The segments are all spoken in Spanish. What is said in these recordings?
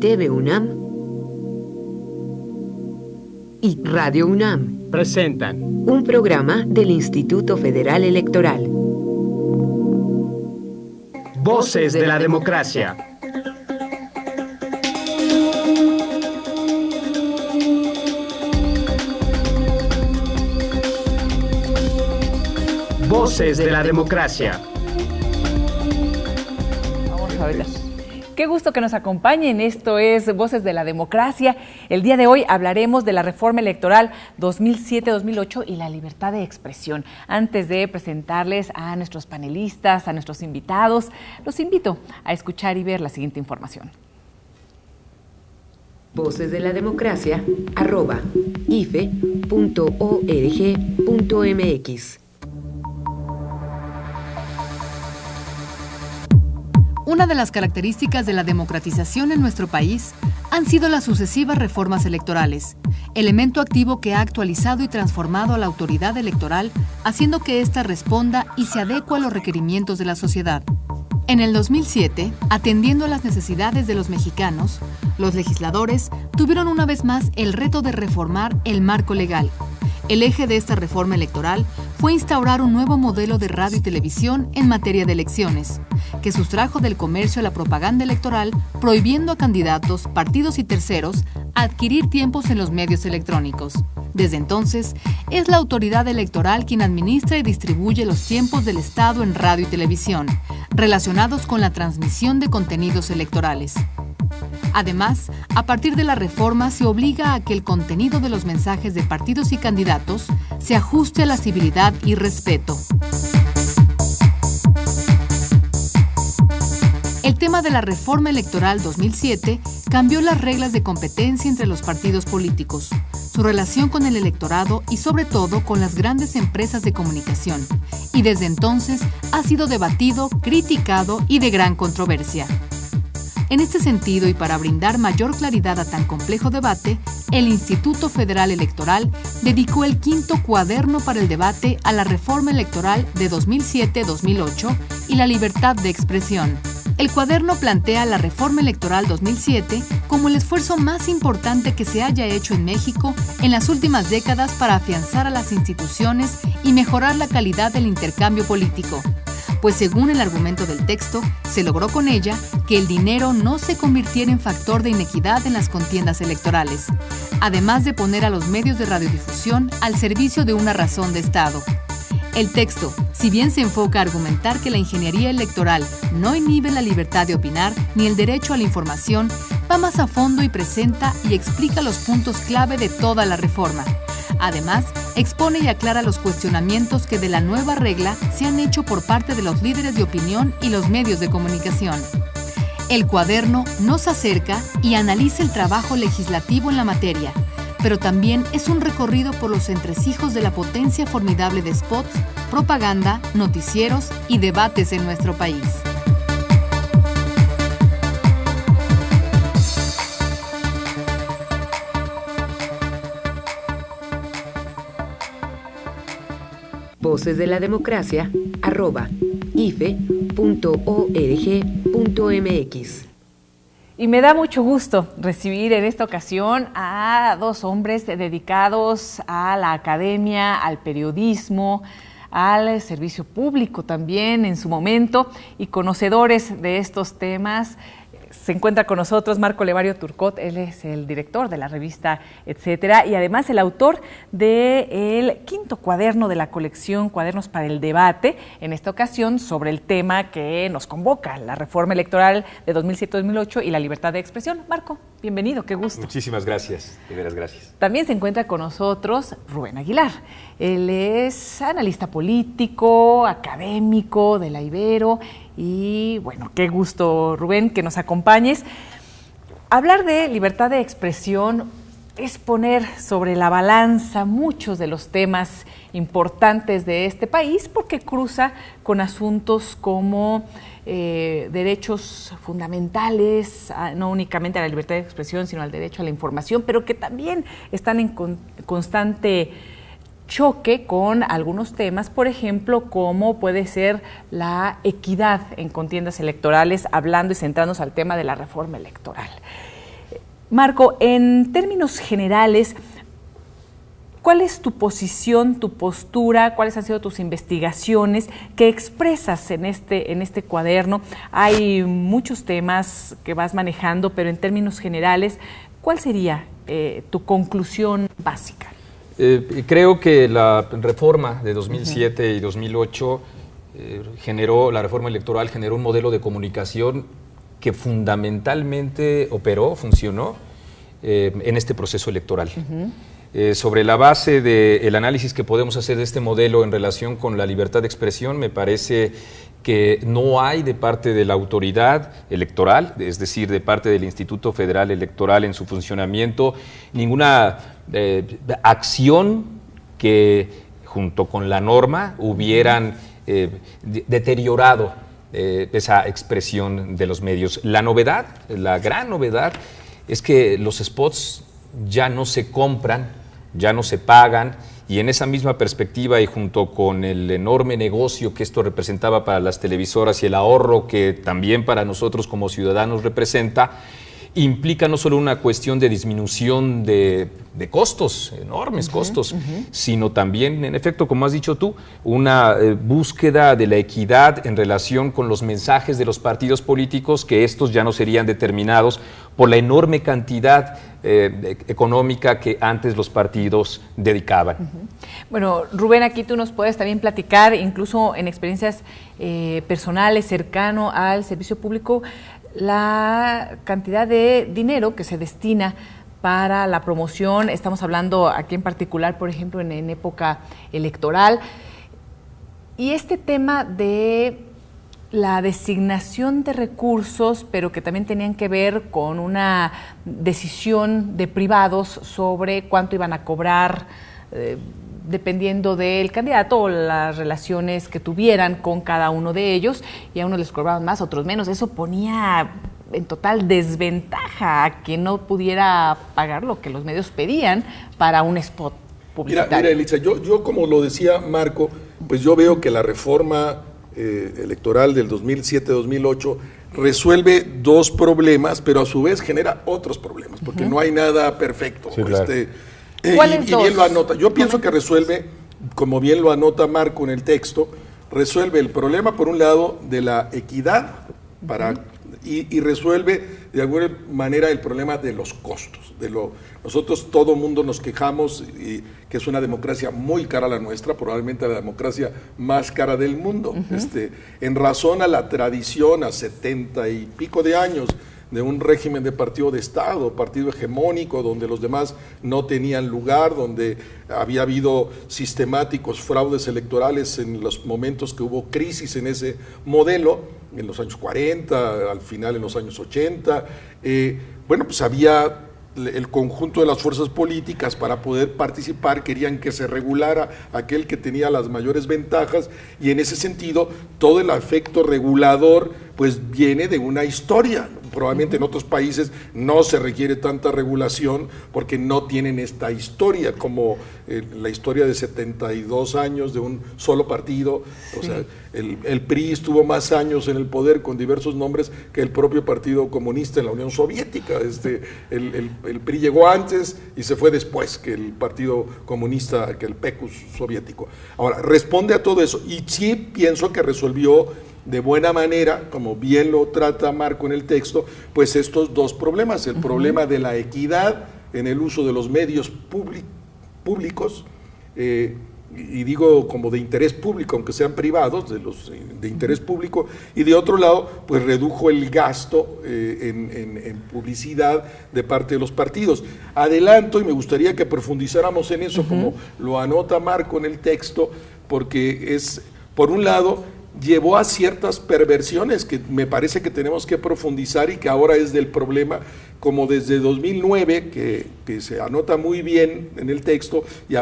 TV UNAM y Radio UNAM presentan un programa del Instituto Federal Electoral. Voces de la Democracia. Voces de la Democracia. Vamos a ver. Qué gusto que nos acompañen. Esto es Voces de la Democracia. El día de hoy hablaremos de la reforma electoral 2007-2008 y la libertad de expresión. Antes de presentarles a nuestros panelistas, a nuestros invitados, los invito a escuchar y ver la siguiente información. Voces de la Democracia @ife.org.mx. Una de las características de la democratización en nuestro país han sido las sucesivas reformas electorales, elemento activo que ha actualizado y transformado a la autoridad electoral, haciendo que ésta responda y se adecue a los requerimientos de la sociedad. En el 2007, atendiendo a las necesidades de los mexicanos, los legisladores tuvieron una vez más el reto de reformar el marco legal. El eje de esta reforma electoral fue instaurar un nuevo modelo de radio y televisión en materia de elecciones, que sustrajo del comercio a la propaganda electoral, prohibiendo a candidatos, partidos y terceros adquirir tiempos en los medios electrónicos. Desde entonces, es la autoridad electoral quien administra y distribuye los tiempos del Estado en radio y televisión, relacionados con la transmisión de contenidos electorales. Además, a partir de la reforma se obliga a que el contenido de los mensajes de partidos y candidatos se ajuste a la civilidad y respeto. El tema de la reforma electoral 2007 cambió las reglas de competencia entre los partidos políticos, su relación con el electorado y sobre todo con las grandes empresas de comunicación, y desde entonces ha sido debatido, criticado y de gran controversia. En este sentido, y para brindar mayor claridad a tan complejo debate, el Instituto Federal Electoral dedicó el quinto cuaderno para el debate a la reforma electoral de 2007-2008 y la libertad de expresión. El cuaderno plantea la reforma electoral 2007 como el esfuerzo más importante que se haya hecho en México en las últimas décadas para afianzar a las instituciones y mejorar la calidad del intercambio político. Pues según el argumento del texto, se logró con ella que el dinero no se convirtiera en factor de inequidad en las contiendas electorales, además de poner a los medios de radiodifusión al servicio de una razón de Estado. El texto, si bien se enfoca a argumentar que la ingeniería electoral no inhibe la libertad de opinar ni el derecho a la información, va más a fondo y presenta y explica los puntos clave de toda la reforma. Además, expone y aclara los cuestionamientos que de la nueva regla se han hecho por parte de los líderes de opinión y los medios de comunicación. El cuaderno nos acerca y analiza el trabajo legislativo en la materia, pero también es un recorrido por los entresijos de la potencia formidable de spots, propaganda, noticieros y debates en nuestro país. Voces de la Democracia @ife.org.mx. Y me da mucho gusto recibir en esta ocasión a dos hombres dedicados a la academia, al periodismo, al servicio público también en su momento y conocedores de estos temas. Se encuentra con nosotros Marco Levario Turcot, él es el director de la revista Etcétera y además el autor del quinto cuaderno de la colección Cuadernos para el Debate, en esta ocasión sobre el tema que nos convoca, la reforma electoral de 2007-2008 y la libertad de expresión. Marco, bienvenido, qué gusto. Muchísimas gracias, de veras gracias. También se encuentra con nosotros Rubén Aguilar, él es analista político, académico de la Ibero. Y bueno, qué gusto, Rubén, que nos acompañes. Hablar de libertad de expresión es poner sobre la balanza muchos de los temas importantes de este país porque cruza con asuntos como derechos fundamentales, no únicamente a la libertad de expresión, sino al derecho a la información, pero que también están en constante choque con algunos temas, por ejemplo, como puede ser la equidad en contiendas electorales, hablando y centrándonos al tema de la reforma electoral. Marco, en términos generales, ¿cuál es tu posición, tu postura? ¿Cuáles han sido tus investigaciones que expresas en este cuaderno? Hay muchos temas que vas manejando, pero en términos generales, ¿cuál sería tu conclusión básica? Creo que la reforma de 2007 y 2008 la reforma electoral generó un modelo de comunicación que fundamentalmente funcionó en este proceso electoral. Sobre la base del análisis que podemos hacer de este modelo en relación con la libertad de expresión, me parece que no hay de parte de la autoridad electoral, es decir, de parte del Instituto Federal Electoral en su funcionamiento, ninguna acción que junto con la norma hubieran deteriorado esa expresión de los medios. La gran novedad, es que los spots ya no se compran, ya no se pagan, y en esa misma perspectiva y junto con el enorme negocio que esto representaba para las televisoras y el ahorro que también para nosotros como ciudadanos representa, implica no solo una cuestión de disminución de costos, enormes costos, sino también, en efecto, como has dicho tú, una búsqueda de la equidad en relación con los mensajes de los partidos políticos, que estos ya no serían determinados por la enorme cantidad económica que antes los partidos dedicaban. Bueno, Rubén, aquí tú nos puedes también platicar, incluso en experiencias personales, cercano al servicio público, la cantidad de dinero que se destina para la promoción. Estamos hablando aquí en particular, por ejemplo, en época electoral. Y este tema de la designación de recursos, pero que también tenían que ver con una decisión de privados sobre cuánto iban a cobrar, dependiendo del candidato o las relaciones que tuvieran con cada uno de ellos, y a unos les cobraban más, a otros menos. Eso ponía en total desventaja a quien no pudiera pagar lo que los medios pedían para un spot publicitario. Mira, Elisa, yo como lo decía Marco, pues yo veo que la reforma electoral del 2007-2008 resuelve dos problemas, pero a su vez genera otros problemas, porque no hay nada perfecto. Sí, claro. ¿Cuáles dos? Bien lo anota. Yo pienso que resuelve, como bien lo anota Marco en el texto, resuelve el problema, por un lado, de la equidad y resuelve de alguna manera el problema de los costos. Nosotros todo mundo nos quejamos que es una democracia muy cara la nuestra, probablemente la democracia más cara del mundo. En razón a la tradición, a 70 y pico de años de un régimen de partido de Estado, partido hegemónico, donde los demás no tenían lugar, donde había habido sistemáticos fraudes electorales en los momentos que hubo crisis en ese modelo, en los años 40, al final en los años 80. Pues había el conjunto de las fuerzas políticas para poder participar, querían que se regulara aquel que tenía las mayores ventajas, y en ese sentido todo el efecto regulador pues viene de una historia. Probablemente en otros países no se requiere tanta regulación porque no tienen esta historia, como la historia de 72 años de un solo partido. O sea, el PRI estuvo más años en el poder con diversos nombres que el propio Partido Comunista en la Unión Soviética. El PRI llegó antes y se fue después que el Partido Comunista, que el PECUS soviético. Ahora, responde a todo eso, y sí pienso que resolvió de buena manera, como bien lo trata Marco en el texto, pues estos dos problemas: el problema de la equidad en el uso de los medios públicos, y digo como de interés público, aunque sean privados, de interés público, y de otro lado, pues redujo el gasto en publicidad de parte de los partidos. Adelanto, y me gustaría que profundizáramos en eso, como lo anota Marco en el texto, porque es, por un lado, llevó a ciertas perversiones que me parece que tenemos que profundizar y que ahora es del problema, como desde 2009, que se anota muy bien en el texto, y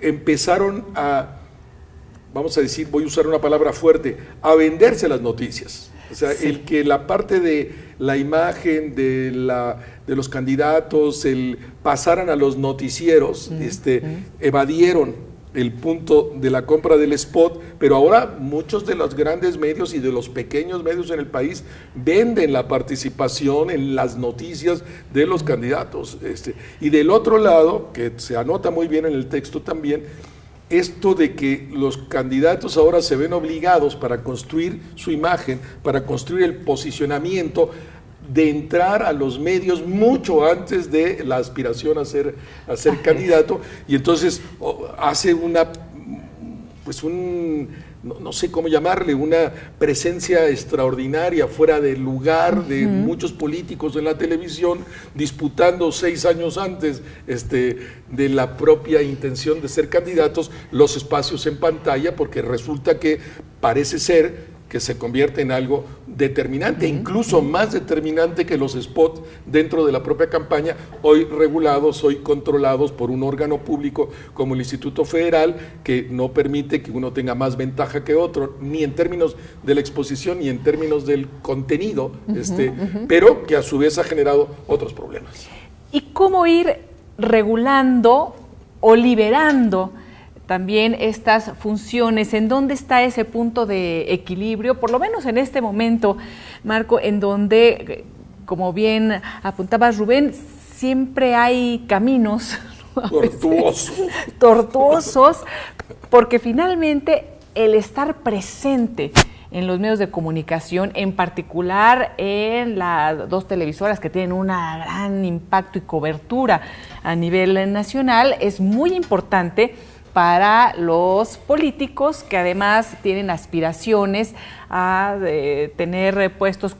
empezaron a, vamos a decir, voy a usar una palabra fuerte, a venderse las noticias. O sea, el que la parte de la imagen de los candidatos, pasaran a los noticieros, evadieron el punto de la compra del spot, pero ahora muchos de los grandes medios y de los pequeños medios en el país venden la participación en las noticias de los candidatos. Y del otro lado, que se anota muy bien en el texto también, esto de que los candidatos ahora se ven obligados para construir su imagen, para construir el posicionamiento, de entrar a los medios mucho antes de la aspiración a ser candidato, y entonces hace no sé cómo llamarle, una presencia extraordinaria fuera de lugar de muchos políticos en la televisión, disputando 6 años antes de la propia intención de ser candidatos los espacios en pantalla, porque resulta que parece ser que se convierte en algo determinante, incluso más determinante que los spots dentro de la propia campaña, hoy regulados, hoy controlados por un órgano público como el Instituto Federal, que no permite que uno tenga más ventaja que otro, ni en términos de la exposición, ni en términos del contenido, pero que a su vez ha generado otros problemas. ¿Y cómo ir regulando o liberando también estas funciones? ¿En dónde está ese punto de equilibrio? Por lo menos en este momento, Marco, en donde, como bien apuntabas, Rubén, siempre hay caminos tortuosos, porque finalmente el estar presente en los medios de comunicación, en particular en las 2 televisoras que tienen un gran impacto y cobertura a nivel nacional, es muy importante para los políticos que además tienen aspiraciones a tener puestos,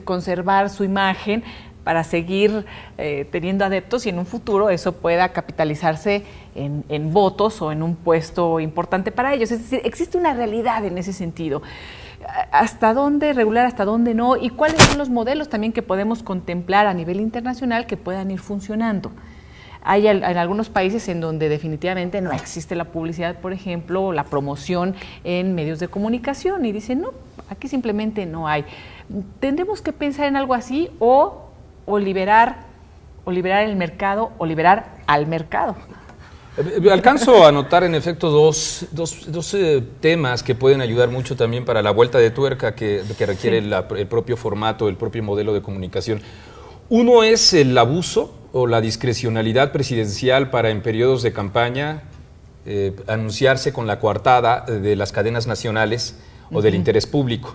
conservar su imagen para seguir teniendo adeptos, y en un futuro eso pueda capitalizarse en votos o en un puesto importante para ellos. Es decir, existe una realidad en ese sentido. ¿Hasta dónde regular, hasta dónde no? ¿Y cuáles son los modelos también que podemos contemplar a nivel internacional que puedan ir funcionando? Hay en algunos países en donde definitivamente no existe la publicidad, por ejemplo, o la promoción en medios de comunicación, y dicen, no, aquí simplemente no hay. ¿Tendremos que pensar en algo así o liberar el mercado o liberar al mercado? Alcanzo a notar en efecto dos temas que pueden ayudar mucho también para la vuelta de tuerca que requiere el propio formato, el propio modelo de comunicación. Uno es el abuso o la discrecionalidad presidencial para en periodos de campaña anunciarse con la coartada de las cadenas nacionales o del interés público.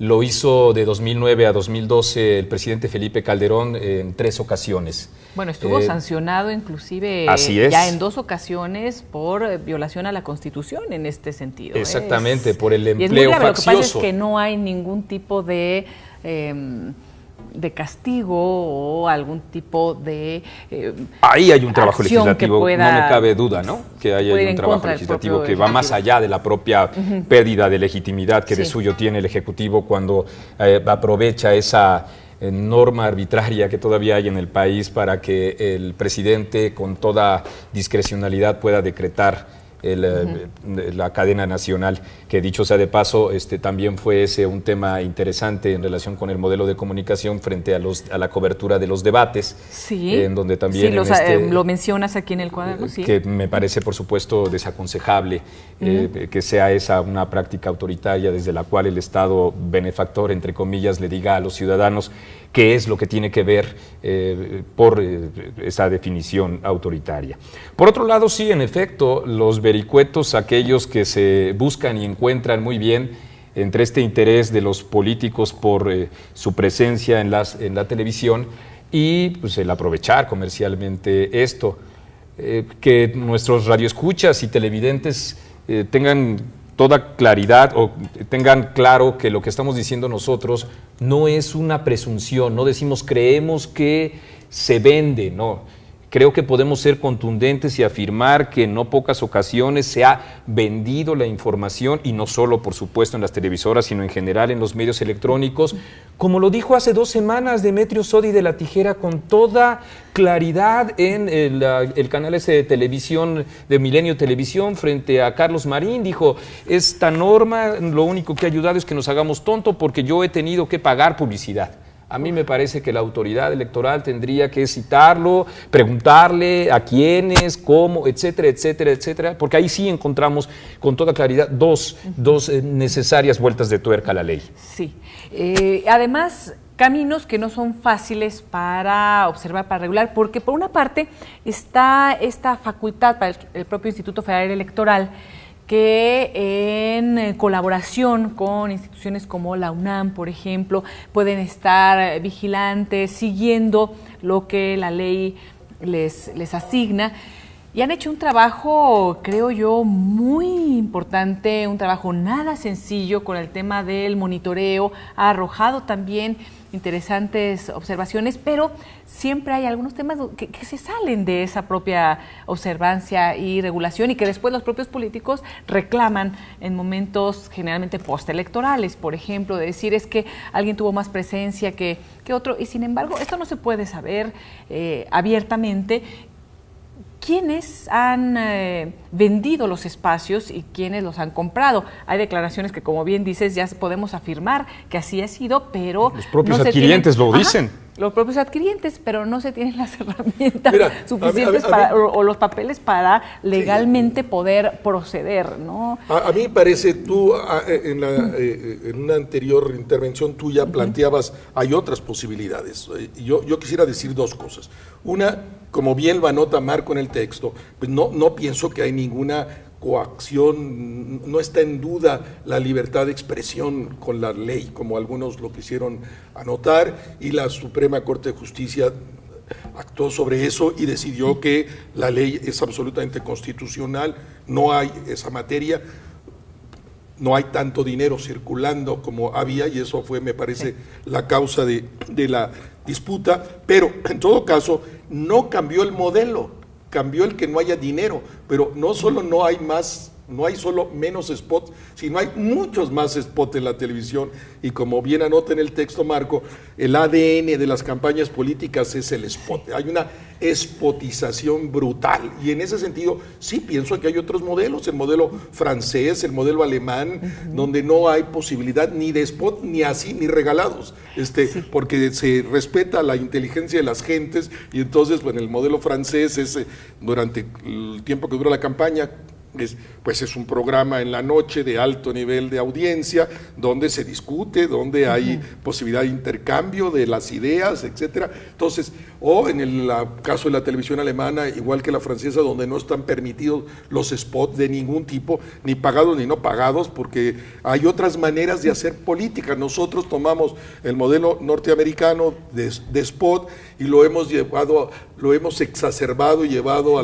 Lo hizo de 2009 a 2012 el presidente Felipe Calderón en 3 ocasiones. Bueno, estuvo sancionado inclusive ya en 2 ocasiones por violación a la Constitución en este sentido. Exactamente, por el empleo y es muy grave. faccioso. Lo que pasa es que no hay ningún tipo de castigo o algún tipo de ahí hay un trabajo legislativo, no me cabe duda, ¿no? Que hay un trabajo legislativo que va más allá de la propia pérdida de legitimidad que de suyo tiene el Ejecutivo cuando aprovecha esa norma arbitraria que todavía hay en el país para que el presidente con toda discrecionalidad pueda decretar la cadena nacional, que dicho sea de paso, también fue ese un tema interesante en relación con el modelo de comunicación frente a la cobertura de los debates, en donde también lo mencionas aquí en el cuaderno, que me parece por supuesto desaconsejable que sea esa una práctica autoritaria desde la cual el Estado benefactor, entre comillas, le diga a los ciudadanos qué es lo que tiene que ver por esa definición autoritaria. Por otro lado, sí, en efecto, los vericuetos, aquellos que se buscan y encuentran muy bien entre este interés de los políticos por su presencia en la televisión y pues, el aprovechar comercialmente esto, que nuestros radioescuchas y televidentes tengan toda claridad o tengan claro que lo que estamos diciendo nosotros no es una presunción, no decimos creemos que se vende, no. Creo que podemos ser contundentes y afirmar que en no pocas ocasiones se ha vendido la información, y no solo, por supuesto, en las televisoras, sino en general en los medios electrónicos, como lo dijo hace 2 semanas Demetrio Sodi de La Tijera con toda claridad en el canal ese de televisión, de Milenio Televisión, frente a Carlos Marín. Dijo, esta norma lo único que ha ayudado es que nos hagamos tonto porque yo he tenido que pagar publicidad. A mí me parece que la autoridad electoral tendría que citarlo, preguntarle a quiénes, cómo, etcétera, etcétera, etcétera, porque ahí sí encontramos con toda claridad dos necesarias vueltas de tuerca a la ley. Sí. Además, caminos que no son fáciles para observar, para regular, porque por una parte está esta facultad para el propio Instituto Federal Electoral, que en colaboración con instituciones como la UNAM, por ejemplo, pueden estar vigilantes, siguiendo lo que la ley les asigna. Y han hecho un trabajo, creo yo, muy importante, un trabajo nada sencillo con el tema del monitoreo. Ha arrojado también interesantes observaciones, pero siempre hay algunos temas que se salen de esa propia observancia y regulación y que después los propios políticos reclaman en momentos generalmente postelectorales, por ejemplo, de decir es que alguien tuvo más presencia que otro, y sin embargo esto no se puede saber abiertamente. ¿Quiénes han vendido los espacios y quiénes los han comprado? Hay declaraciones que, como bien dices, ya podemos afirmar que así ha sido, pero los propios adquirientes lo dicen. Los propios adquirientes, pero no se tienen las herramientas suficientes o los papeles para legalmente poder proceder, ¿no? A mí me parece, tú en una anterior intervención tuya planteabas, hay otras posibilidades. Yo quisiera decir dos cosas. Una, como bien lo anota Marco en el texto, pues no pienso que hay ninguna coacción, no está en duda la libertad de expresión con la ley, como algunos lo quisieron anotar, y la Suprema Corte de Justicia actuó sobre eso y decidió que la ley es absolutamente constitucional, no hay esa materia, no hay tanto dinero circulando como había, y eso fue, me parece, la causa de la disputa, pero en todo caso no cambió el modelo. Cambió el que no haya dinero, pero no solo no hay solo menos spots, sino hay muchos más spots en la televisión, y como bien anota en el texto Marco, el ADN de las campañas políticas es el spot. Hay una spotización brutal, y en ese sentido sí pienso que hay otros modelos, el modelo francés, el modelo alemán, donde no hay posibilidad ni de spot, ni así, ni regalados, porque se respeta la inteligencia de las gentes, y entonces, bueno, el modelo francés es durante el tiempo que dura la campaña, es un programa en la noche de alto nivel de audiencia, donde se discute, donde hay posibilidad de intercambio de las ideas, etcétera. Entonces, o en el caso de la televisión alemana, igual que la francesa, donde no están permitidos los spots de ningún tipo, ni pagados ni no pagados, porque hay otras maneras de hacer política. Nosotros tomamos el modelo norteamericano de spot y lo hemos exacerbado y llevado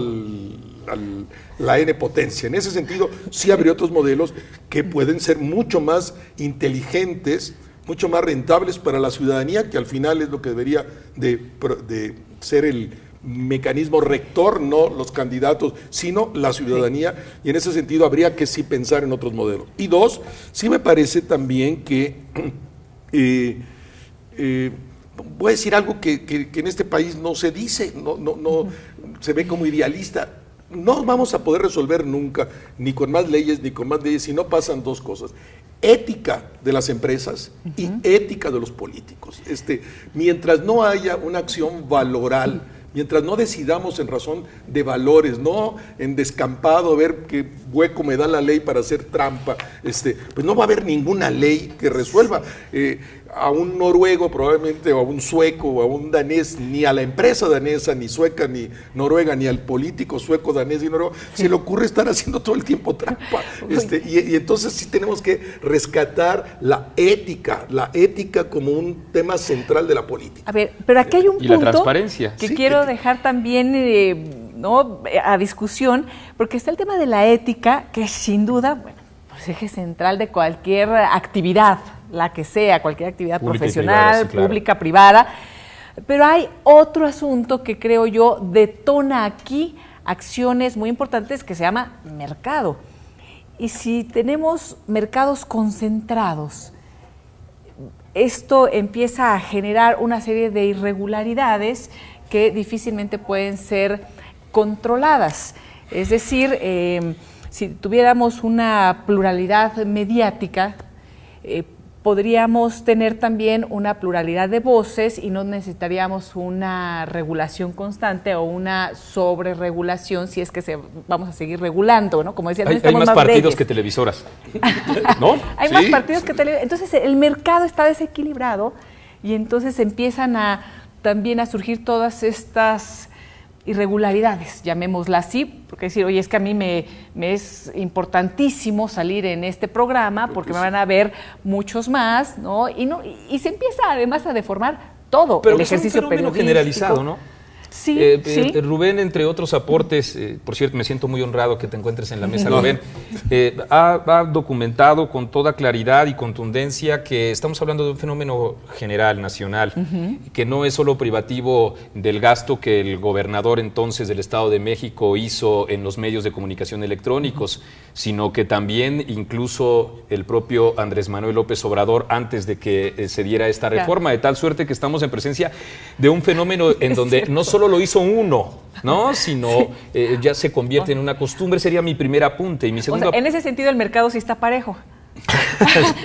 la N potencia. En ese sentido, sí habría otros modelos que pueden ser mucho más inteligentes, mucho más rentables para la ciudadanía, que al final es lo que debería de ser el mecanismo rector, no los candidatos, sino la ciudadanía, y en ese sentido habría que sí pensar en otros modelos. Y dos, sí me parece también que voy a decir algo que en este país no se dice, no se ve como idealista. No vamos a poder resolver nunca, ni con más leyes, si no pasan dos cosas: ética de las empresas y ética de los políticos. Mientras no haya una acción valoral, mientras no decidamos en razón de valores, no en descampado, a ver qué hueco me da la ley para hacer trampa, pues no va a haber ninguna ley que resuelva. A un noruego probablemente, o a un sueco, o a un danés, ni a la empresa danesa, ni sueca, ni noruega, ni al político sueco, danés y noruego, se le ocurre estar haciendo todo el tiempo trampa. Y entonces sí tenemos que rescatar la ética como un tema central de la política. A ver, pero aquí hay un punto la transparencia. Que quiero dejar también a discusión, porque está el tema de la ética, que es sin duda, pues eje central de cualquier actividad, la que sea, cualquier actividad pública, profesional, privada, sí, claro. Pública, privada. Pero hay otro asunto que creo yo detona aquí acciones muy importantes, que se llama mercado. Y si tenemos mercados concentrados, esto empieza a generar una serie de irregularidades que difícilmente pueden ser controladas. Es decir, si tuviéramos una pluralidad mediática, podríamos tener también una pluralidad de voces y no necesitaríamos una regulación constante o una sobreregulación si es que vamos a seguir regulando, ¿no? Como decía, hay más partidos que televisoras, ¿no? Hay más partidos que televisoras. Entonces el mercado está desequilibrado y entonces empiezan también a surgir todas estas irregularidades, llamémosla así, porque decir, oye, es que a mí me es importantísimo salir en este programa porque me van a ver muchos más, ¿no? Y se empieza además a deformar todo el ejercicio periodístico. Pero es un fenómeno generalizado, ¿no? Sí, sí. Rubén, entre otros aportes, por cierto, me siento muy honrado que te encuentres en la mesa, Rubén, ha documentado con toda claridad y contundencia que estamos hablando de un fenómeno general, nacional, que no es solo privativo del gasto que el gobernador entonces del Estado de México hizo en los medios de comunicación electrónicos, sino que también incluso el propio Andrés Manuel López Obrador antes de que se diera esta reforma, de tal suerte que estamos en presencia de un fenómeno en donde no solo lo hizo uno, ¿no? Sino ya se convierte en una costumbre, sería mi primer apunte. Y mi segundo, o sea, en ese sentido el mercado sí está parejo.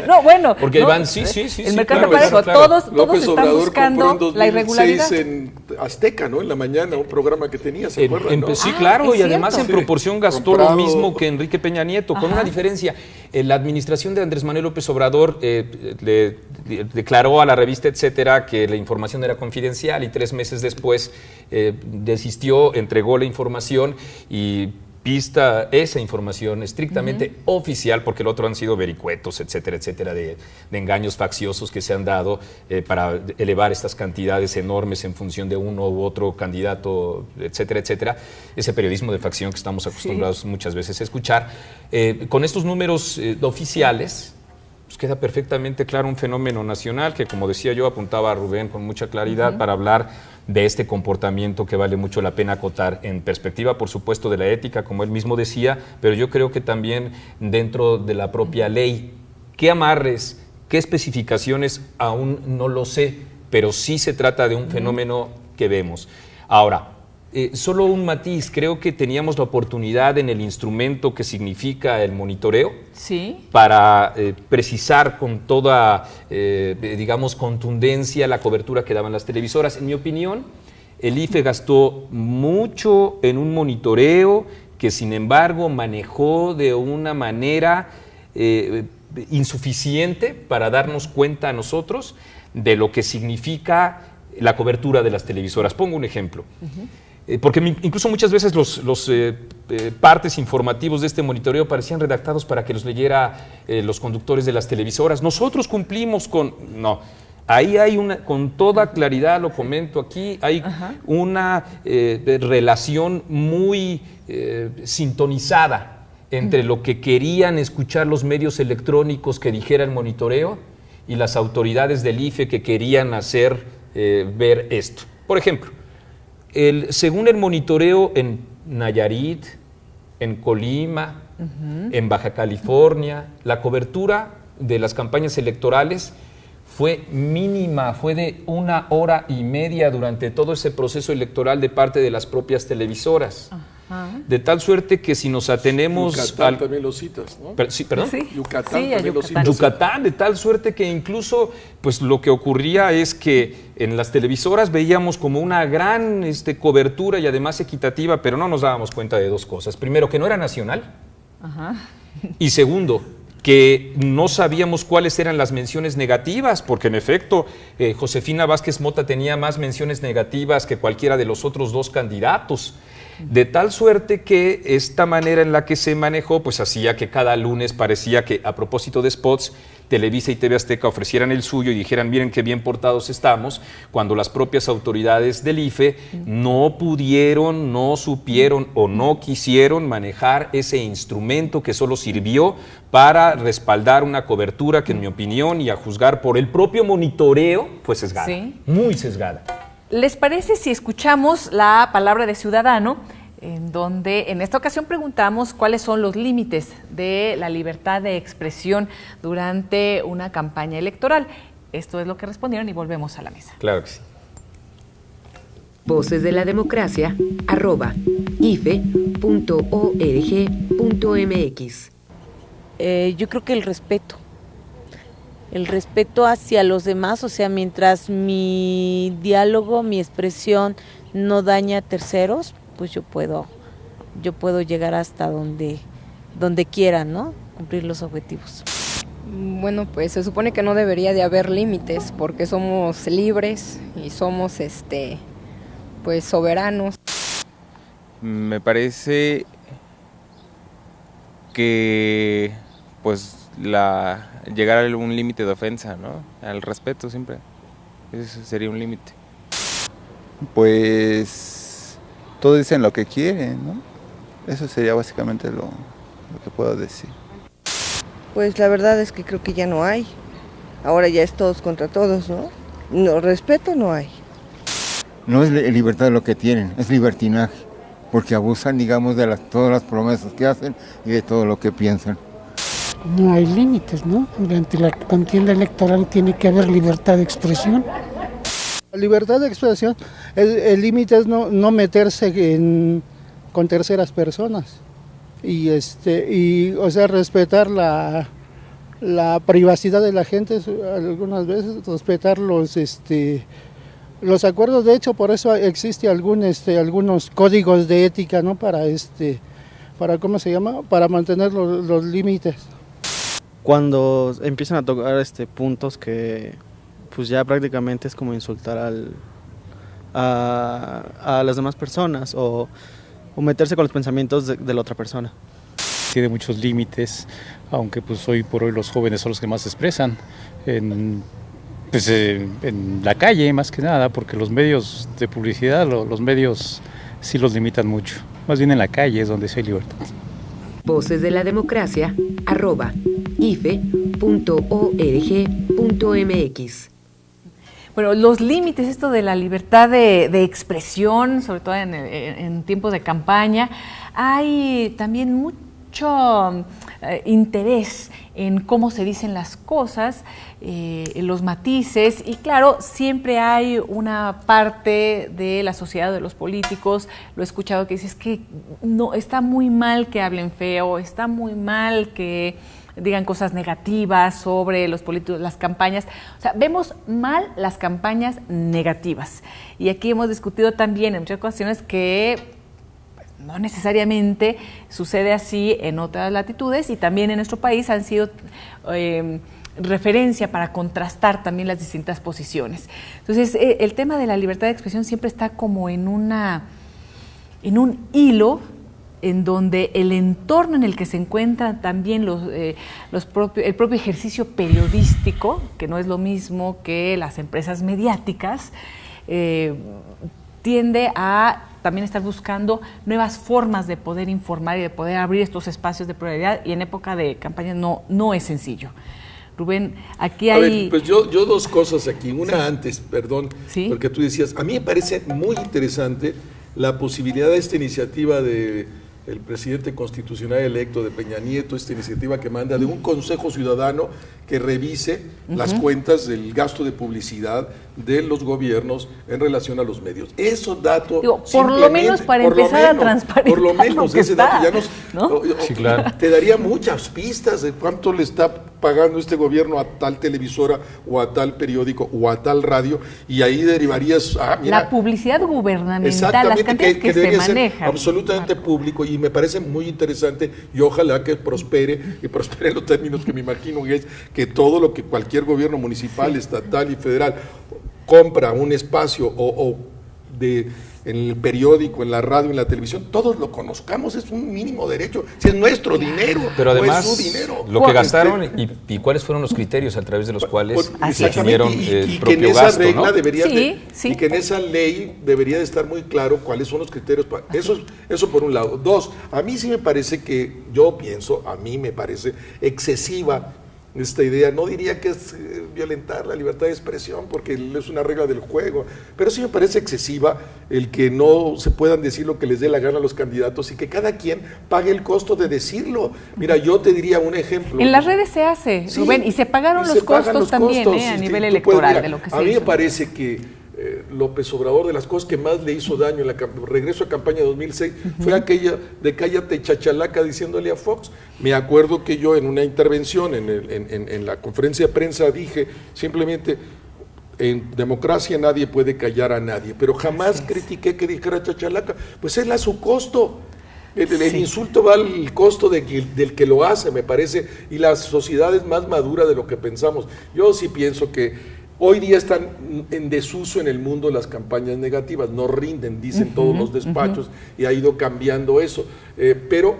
No, bueno. Porque no, Iván, sí. El mercado está parejo. Todos están buscando la irregularidad. En Azteca, ¿no? En la mañana, un programa que tenía, ¿se acuerdan? ¿No? Sí, claro, y además cierto. en proporción gastó Comprado. lo mismo que Enrique Peña Nieto, con una diferencia. La administración de Andrés Manuel López Obrador le declaró a la revista Etcétera que la información era confidencial y 3 meses después desistió, entregó la información y vista esa información estrictamente oficial, porque el otro han sido vericuetos, etcétera, etcétera, de engaños facciosos que se han dado para elevar estas cantidades enormes en función de uno u otro candidato, etcétera, etcétera. Ese periodismo de facción que estamos acostumbrados muchas veces a escuchar. Con estos números oficiales, pues queda perfectamente claro un fenómeno nacional que, como decía yo, apuntaba a Rubén con mucha claridad para hablar de este comportamiento que vale mucho la pena acotar en perspectiva, por supuesto, de la ética, como él mismo decía, pero yo creo que también dentro de la propia ley. ¿Qué amarres, qué especificaciones? Aún no lo sé, pero sí se trata de un fenómeno que vemos. Ahora, solo un matiz, creo que teníamos la oportunidad en el instrumento que significa el monitoreo para precisar con toda, digamos, contundencia la cobertura que daban las televisoras. En mi opinión, el IFE gastó mucho en un monitoreo que, sin embargo, manejó de una manera insuficiente para darnos cuenta a nosotros de lo que significa la cobertura de las televisoras. Pongo un ejemplo. Porque incluso muchas veces los partes informativos de este monitoreo parecían redactados para que los leyera los conductores de las televisoras. Nosotros cumplimos con... No, ahí hay con toda claridad, lo comento aquí, hay una relación muy sintonizada entre lo que querían escuchar los medios electrónicos que dijera el monitoreo y las autoridades del IFE que querían hacer ver esto. Por ejemplo, según el monitoreo en Nayarit, en Colima, en Baja California, la cobertura de las campañas electorales fue mínima, fue de 1 hora y media durante todo ese proceso electoral de parte de las propias televisoras. De tal suerte que si nos atenemos... Yucatán también lo citas, ¿no? ¿Perdón? Sí. Yucatán también lo citas. Yucatán, de tal suerte que incluso pues lo que ocurría es que en las televisoras veíamos como una gran cobertura y además equitativa, pero no nos dábamos cuenta de 2 cosas. Primero, que no era nacional. Y segundo, que no sabíamos cuáles eran las menciones negativas, porque en efecto Josefina Vázquez Mota tenía más menciones negativas que cualquiera de los otros 2 candidatos. De tal suerte que esta manera en la que se manejó pues hacía que cada lunes parecía que, a propósito de spots, Televisa y TV Azteca ofrecieran el suyo y dijeran, miren qué bien portados estamos, cuando las propias autoridades del IFE no pudieron, no supieron o no quisieron manejar ese instrumento que solo sirvió para respaldar una cobertura que, en mi opinión, y a juzgar por el propio monitoreo, fue sesgada, muy sesgada. ¿Les parece si escuchamos la palabra de ciudadano, en donde en esta ocasión preguntamos cuáles son los límites de la libertad de expresión durante una campaña electoral? Esto es lo que respondieron y volvemos a la mesa. Claro que sí. Voces de la Democracia, @ife.org.mx. Yo creo que el respeto. el respeto hacia los demás, o sea, mientras mi diálogo, mi expresión no daña a terceros, pues yo puedo llegar hasta donde quiera, ¿no? Cumplir los objetivos. Bueno, pues se supone que no debería de haber límites porque somos libres y somos pues soberanos. Me parece que pues llegar a un límite de ofensa, ¿no? Al respeto siempre. Eso sería un límite. Pues todos dicen lo que quieren, ¿no? Eso sería básicamente lo que puedo decir. Pues la verdad es que creo que ya no hay. Ahora ya es todos contra todos, ¿no? No, respeto no hay. No es libertad lo que tienen, es libertinaje, porque abusan, digamos, de todas las promesas que hacen y de todo lo que piensan. No hay límites, ¿no? Durante la contienda electoral tiene que haber libertad de expresión. La libertad de expresión, el límite es no meterse con terceras personas y o sea, respetar la privacidad de la gente, algunas veces respetar los acuerdos. De hecho, por eso existe algunos códigos de ética, ¿no? Para ¿cómo se llama? Para mantener los límites. Cuando empiezan a tocar puntos que pues ya prácticamente es como insultar a las demás personas o meterse con los pensamientos de la otra persona. Tiene muchos límites, aunque pues hoy por hoy los jóvenes son los que más se expresan en la calle más que nada, porque los medios de publicidad, los medios sí los limitan mucho. Más bien en la calle es donde sí hay libertad. Voces de la Democracia, @ife.org.mx. Bueno, los límites, esto de la libertad de expresión, sobre todo en tiempos de campaña, hay también mucho interés en cómo se dicen las cosas, en los matices, y claro, siempre hay una parte de la sociedad, de los políticos, lo he escuchado que dice, es que no, está muy mal que hablen feo, está muy mal que digan cosas negativas sobre los políticos, las campañas. O sea, vemos mal las campañas negativas. Y aquí hemos discutido también en muchas ocasiones que no necesariamente sucede así en otras latitudes, y también en nuestro país han sido referencia para contrastar también las distintas posiciones. Entonces, el tema de la libertad de expresión siempre está como en un hilo en donde el entorno en el que se encuentran también el propio ejercicio periodístico, que no es lo mismo que las empresas mediáticas, tiende a también estar buscando nuevas formas de poder informar y de poder abrir estos espacios de pluralidad, y en época de campaña no es sencillo. Rubén, aquí hay... A ver, pues yo dos cosas aquí. Una antes, perdón, ¿sí? Porque tú decías, a mí me parece muy interesante la posibilidad de esta iniciativa de el presidente constitucional electo de Peña Nieto, esta iniciativa que manda de un consejo ciudadano que revise las cuentas del gasto de publicidad de los gobiernos en relación a los medios. Esos datos, por lo menos para empezar a transparentar, por lo menos ese dato ya ¿no? Sí, claro. Te daría muchas pistas de cuánto le está pagando este gobierno a tal televisora o a tal periódico o a tal radio, y ahí derivarías mira, la publicidad gubernamental, las cantidades que se manejan. Absolutamente público, y me parece muy interesante, y ojalá que prospere en los términos que me imagino que es que todo lo que cualquier gobierno municipal, estatal y federal compra un espacio en el periódico, en la radio, en la televisión, todos lo conozcamos, es un mínimo derecho, si es nuestro dinero, pero además, o es su dinero. Lo que gastaron y cuáles fueron los criterios a través de los cuales definieron el propio que en esa gasto, regla ¿no? debería y que en esa ley debería de estar muy claro cuáles son los criterios. Eso por un lado. Dos, a mí sí me parece a mí me parece excesiva esta idea. No diría que es violentar la libertad de expresión, porque es una regla del juego, pero sí me parece excesiva el que no se puedan decir lo que les dé la gana a los candidatos y que cada quien pague el costo de decirlo. Mira, yo te diría un ejemplo. En las redes se hace, sí, Rubén, y se pagaron los costos también a nivel electoral de lo que se hizo. A mí me parece que López Obrador, de las cosas que más le hizo daño en la regreso a campaña de 2006, fue aquella de cállate chachalaca diciéndole a Fox. Me acuerdo que yo en una intervención en la conferencia de prensa dije simplemente, en democracia nadie puede callar a nadie, pero jamás critiqué que dijera chachalaca, pues él a su costo. El insulto va al costo del que lo hace, me parece, y la sociedad es más madura de lo que pensamos. Yo sí pienso que hoy día están en desuso en el mundo las campañas negativas, no rinden, dicen todos los despachos, y ha ido cambiando eso. Pero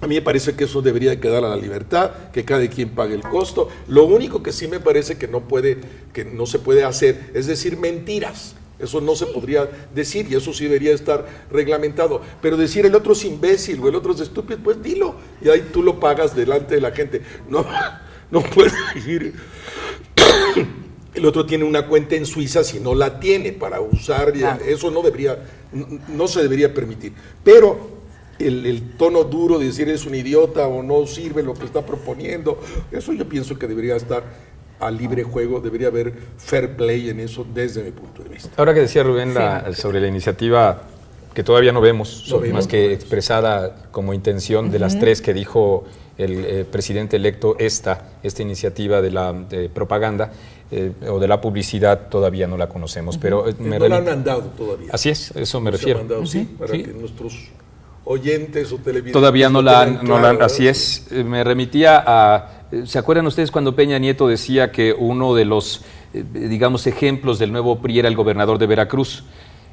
a mí me parece que eso debería quedar a la libertad, que cada quien pague el costo. Lo único que sí me parece que no se puede hacer es decir mentiras. Eso no se podría decir y eso sí debería estar reglamentado. Pero decir el otro es imbécil o el otro es estúpido, pues dilo. Y ahí tú lo pagas delante de la gente. No puedes decir el otro tiene una cuenta en Suiza si no la tiene para usar. Claro. Eso no se debería permitir. Pero el tono duro de decir es un idiota o no sirve lo que está proponiendo, eso yo pienso que debería estar a libre juego, debería haber fair play en eso desde mi punto de vista. Ahora que decía Rubén sobre la iniciativa que todavía no vemos, más que expresada como intención de las tres que dijo el presidente electo, esta iniciativa de propaganda o de la publicidad todavía no la conocemos. Pero no la han mandado todavía. Así es, eso me refiero. Se ha mandado, para que nuestros oyentes o televidentes todavía no la han, así es. Me remitía a... ¿Se acuerdan ustedes cuando Peña Nieto decía que uno de los, digamos, ejemplos del nuevo PRI era el gobernador de Veracruz?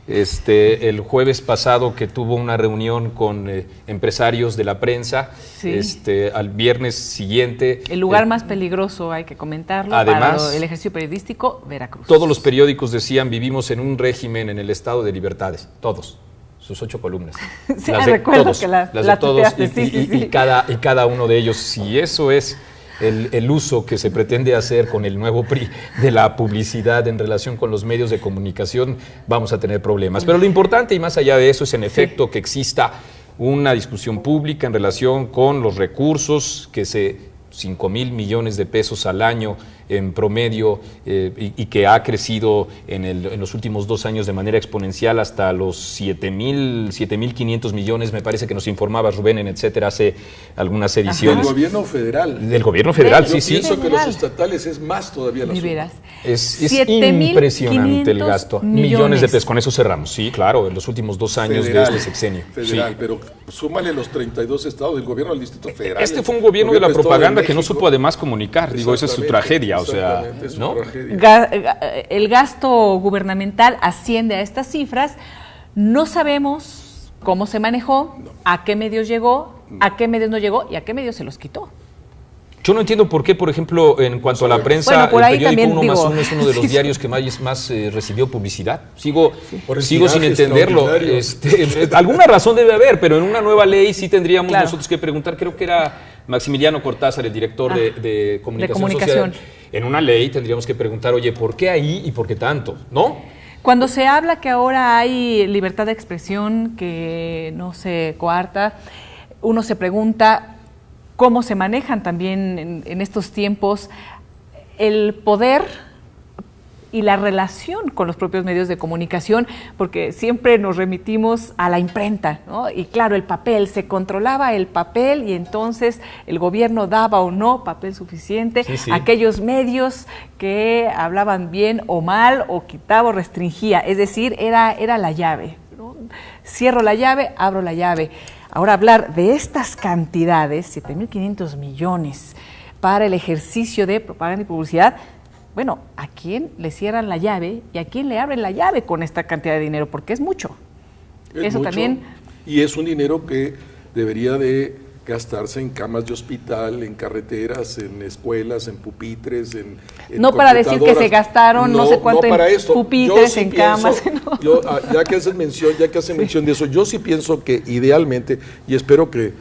El jueves pasado que tuvo una reunión con empresarios de la prensa, al viernes siguiente... El lugar más peligroso, hay que comentarlo, además, para el ejercicio periodístico, Veracruz. Todos los periódicos decían, vivimos en un régimen en el estado de libertades, todos. Sus 8 columnas. Sí, recuerdo todos, que las de todos y cada uno de ellos. Si eso es el uso que se pretende hacer con el nuevo PRI de la publicidad en relación con los medios de comunicación, vamos a tener problemas. Pero lo importante y más allá de eso es en efecto que exista una discusión pública en relación con los recursos que 5,000 millones de pesos al año en promedio y que ha crecido en los últimos 2 años de manera exponencial hasta los 7,500 millones, me parece que nos informaba Rubén en Etcétera hace algunas ediciones. Del gobierno federal. Del gobierno federal, Yo pienso que los estatales es más todavía la suma. Es impresionante el gasto. Millones de pesos, con eso cerramos. Sí, claro, en los últimos 2 años federal, de este sexenio. Federal, pero súmale los 32 estados del gobierno al Distrito Federal. Este fue un gobierno de la propaganda que no supo además comunicar. Digo, esa es su tragedia. O sea, ¿no? El gasto gubernamental asciende a estas cifras. No sabemos cómo se manejó, a qué medios llegó, a qué medios no llegó y a qué medios se los quitó. Yo no entiendo por qué, por ejemplo, en cuanto a la prensa, el periódico 1+1 es uno de los diarios que más recibió publicidad. Sigo sin entenderlo. Alguna razón debe haber, pero en una nueva ley sí tendríamos nosotros que preguntar. Creo que era Maximiliano Cortázar, el director de comunicación social. En una ley tendríamos que preguntar, oye, ¿por qué ahí y por qué tanto? ¿No? Cuando se habla que ahora hay libertad de expresión, que no se coarta, uno se pregunta cómo se manejan también en estos tiempos el poder y la relación con los propios medios de comunicación, porque siempre nos remitimos a la imprenta, ¿no? Y claro, el papel, se controlaba el papel y entonces el gobierno daba o no papel suficiente a aquellos medios que hablaban bien o mal o quitaba o restringía, es decir, era la llave, ¿no? Cierro la llave, abro la llave. Ahora hablar de estas cantidades, 7,500 millones para el ejercicio de propaganda y publicidad, bueno, ¿a quién le cierran la llave y a quién le abren la llave con esta cantidad de dinero? Porque es mucho. Eso mucho, también. Y es un dinero que debería de gastarse en camas de hospital, en carreteras, en escuelas, en pupitres, en no para decir que se gastaron no sé cuánto en pupitres, en camas. Yo, ya que hacen mención de eso, yo sí pienso que idealmente, y espero que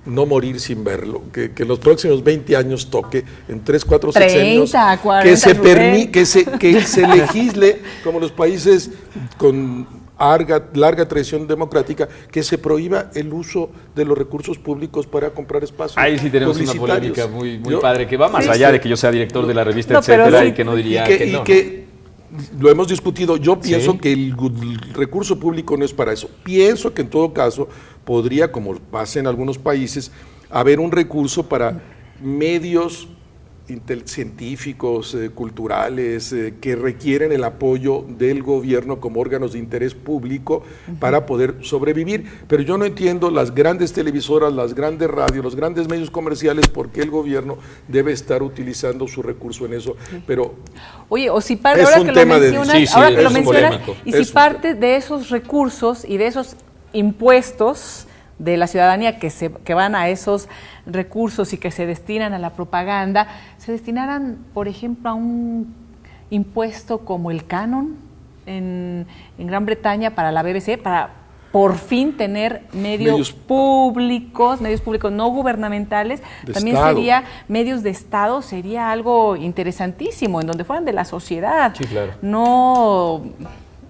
no morir sin verlo, que los próximos 20 años toque en 3, 4 sexenios, 40, que se legisle como los países con larga tradición democrática, que se prohíba el uso de los recursos públicos para comprar espacios. Ahí sí tenemos una polémica muy padre, que va más allá de que yo sea director de la revista, etcétera, y que no diría que no. lo hemos discutido, yo pienso que el recurso público no es para eso. Pienso que en todo caso podría, como pasa en algunos países, haber un recurso para medios científicos, culturales, que requieren el apoyo del gobierno como órganos de interés público para poder sobrevivir. Pero yo no entiendo las grandes televisoras, las grandes radios, los grandes medios comerciales, por qué el gobierno debe estar utilizando su recurso en eso. Pero oye, o si parte, ahora que lo mencionas, ahora que lo mencionas, y si parte de esos recursos y de esos impuestos de la ciudadanía que van a esos recursos y que se destinan a la propaganda, se destinaran, por ejemplo, a un impuesto como el canon en Gran Bretaña para la BBC, para por fin tener medios públicos no gubernamentales, también Estado. Sería medios de Estado, sería algo interesantísimo, en donde fueran de la sociedad, no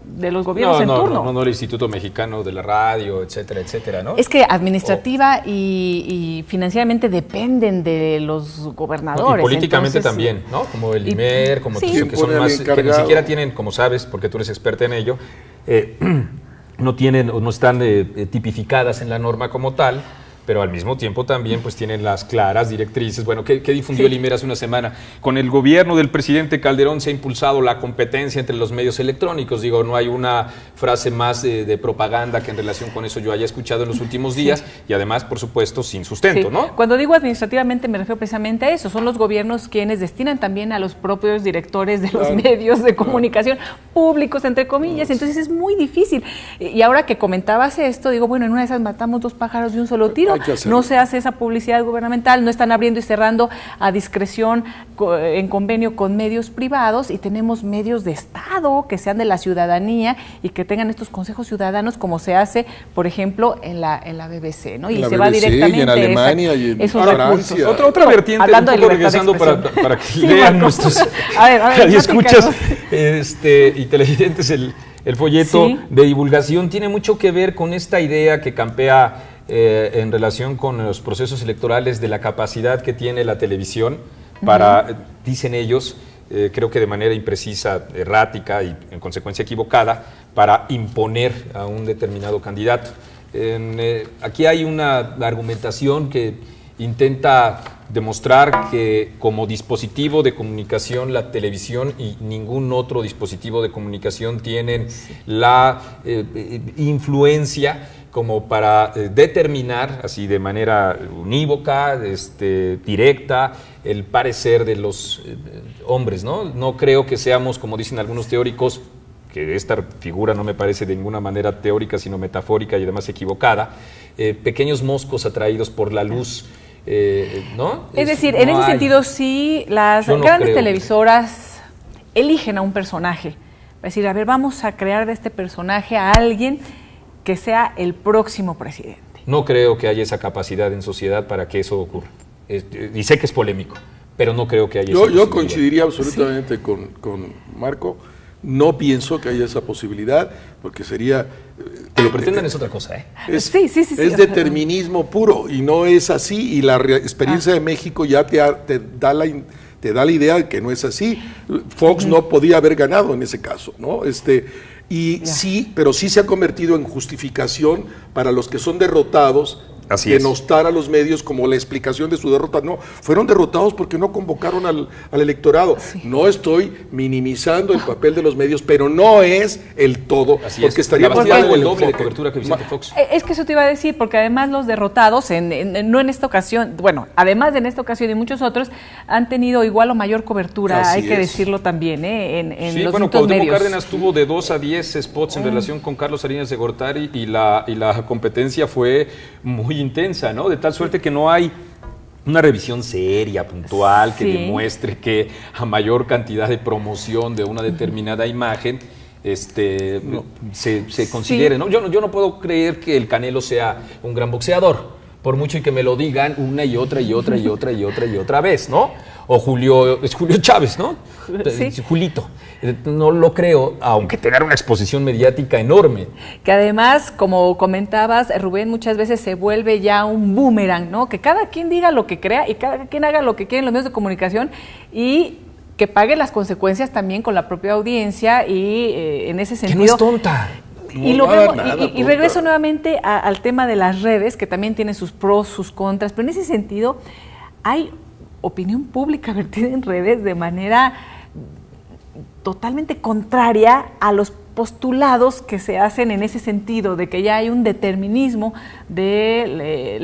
de los gobiernos en turno. No el Instituto Mexicano de la Radio, etcétera, etcétera, ¿no? Es que administrativa y financieramente dependen de los gobernadores. Y políticamente también, ¿no? Como el IMER, como que son más, que ni siquiera tienen, como sabes, porque tú eres experta en ello, no tienen o no están tipificadas en la norma como tal, pero al mismo tiempo también pues tienen las claras directrices. Bueno, ¿qué difundió el IMER hace una semana? Con el gobierno del presidente Calderón se ha impulsado la competencia entre los medios electrónicos. Digo, no hay una frase más de propaganda que en relación con eso yo haya escuchado en los últimos días, y además, por supuesto, sin sustento, ¿no? Cuando digo administrativamente me refiero precisamente a eso. Son los gobiernos quienes destinan también a los propios directores de los medios de comunicación públicos, entre comillas. Entonces es muy difícil. Y ahora que comentabas esto, digo, bueno, en una de esas matamos dos pájaros de un solo tiro. No se hace esa publicidad gubernamental, no están abriendo y cerrando a discreción en convenio con medios privados, y tenemos medios de Estado que sean de la ciudadanía y que tengan estos consejos ciudadanos, como se hace, por ejemplo, en la BBC, ¿no? Y se va directamente y en Alemania y en Francia. Otra vertiente, un poco regresando para que lean nuestros radioescuchas y televidentes, el folleto de divulgación tiene mucho que ver con esta idea que campea en relación con los procesos electorales, de la capacidad que tiene la televisión para, dicen ellos, creo que de manera imprecisa, errática y en consecuencia equivocada, para imponer a un determinado candidato. Aquí hay una argumentación que intenta demostrar que como dispositivo de comunicación la televisión y ningún otro dispositivo de comunicación tienen la influencia como para determinar así de manera unívoca, directa, el parecer de los hombres, ¿no? No creo que seamos, como dicen algunos teóricos, que esta figura no me parece de ninguna manera teórica, sino metafórica y además equivocada, pequeños moscos atraídos por la luz, ¿no? Es decir, en ese sentido sí, las grandes televisoras eligen a un personaje. Es decir, a ver, vamos a crear de este personaje a alguien que sea el próximo presidente. No creo que haya esa capacidad en sociedad para que eso ocurra. Y sé que es polémico, pero no creo que haya esa posibilidad. Yo coincidiría absolutamente con Marco. No pienso que haya esa posibilidad, porque sería... Que lo pretendan es otra cosa, ¿eh? Es determinismo puro, y no es así, y la experiencia de México ya te da la idea de que no es así. Fox no podía haber ganado en ese caso, ¿no? Sí, pero sí se ha convertido en justificación para los que son derrotados, denostar a los medios como la explicación de su derrota. No, fueron derrotados porque no convocaron al electorado. No estoy minimizando el papel de los medios, pero no es el todo, porque estaríamos dando el doble de cobertura que Vicente Fox. Es que eso te iba a decir, porque además los derrotados, no en esta ocasión, bueno, además de en esta ocasión y muchos otros, han tenido igual o mayor cobertura, hay que decirlo también, en los distintos medios. Cárdenas tuvo de 2 a 10 spots en relación con Carlos Salinas de Gortari, y la competencia fue muy intensa, ¿no? De tal suerte que no hay una revisión seria, puntual, que demuestre que a mayor cantidad de promoción de una determinada imagen se considere, ¿no? Yo no puedo creer que el Canelo sea un gran boxeador, por mucho y que me lo digan una y otra vez, ¿no? O Julio Chávez, ¿no? Julito. No lo creo, aunque tenga una exposición mediática enorme. Que además, como comentabas, Rubén, muchas veces se vuelve ya un boomerang, ¿no? Que cada quien diga lo que crea y cada quien haga lo que quiera en los medios de comunicación, y que pague las consecuencias también con la propia audiencia y en ese sentido... Que no es tonta. Y regreso nuevamente al tema de las redes, que también tiene sus pros, sus contras, pero en ese sentido hay opinión pública vertida en redes de manera totalmente contraria a los postulados que se hacen en ese sentido, de que ya hay un determinismo de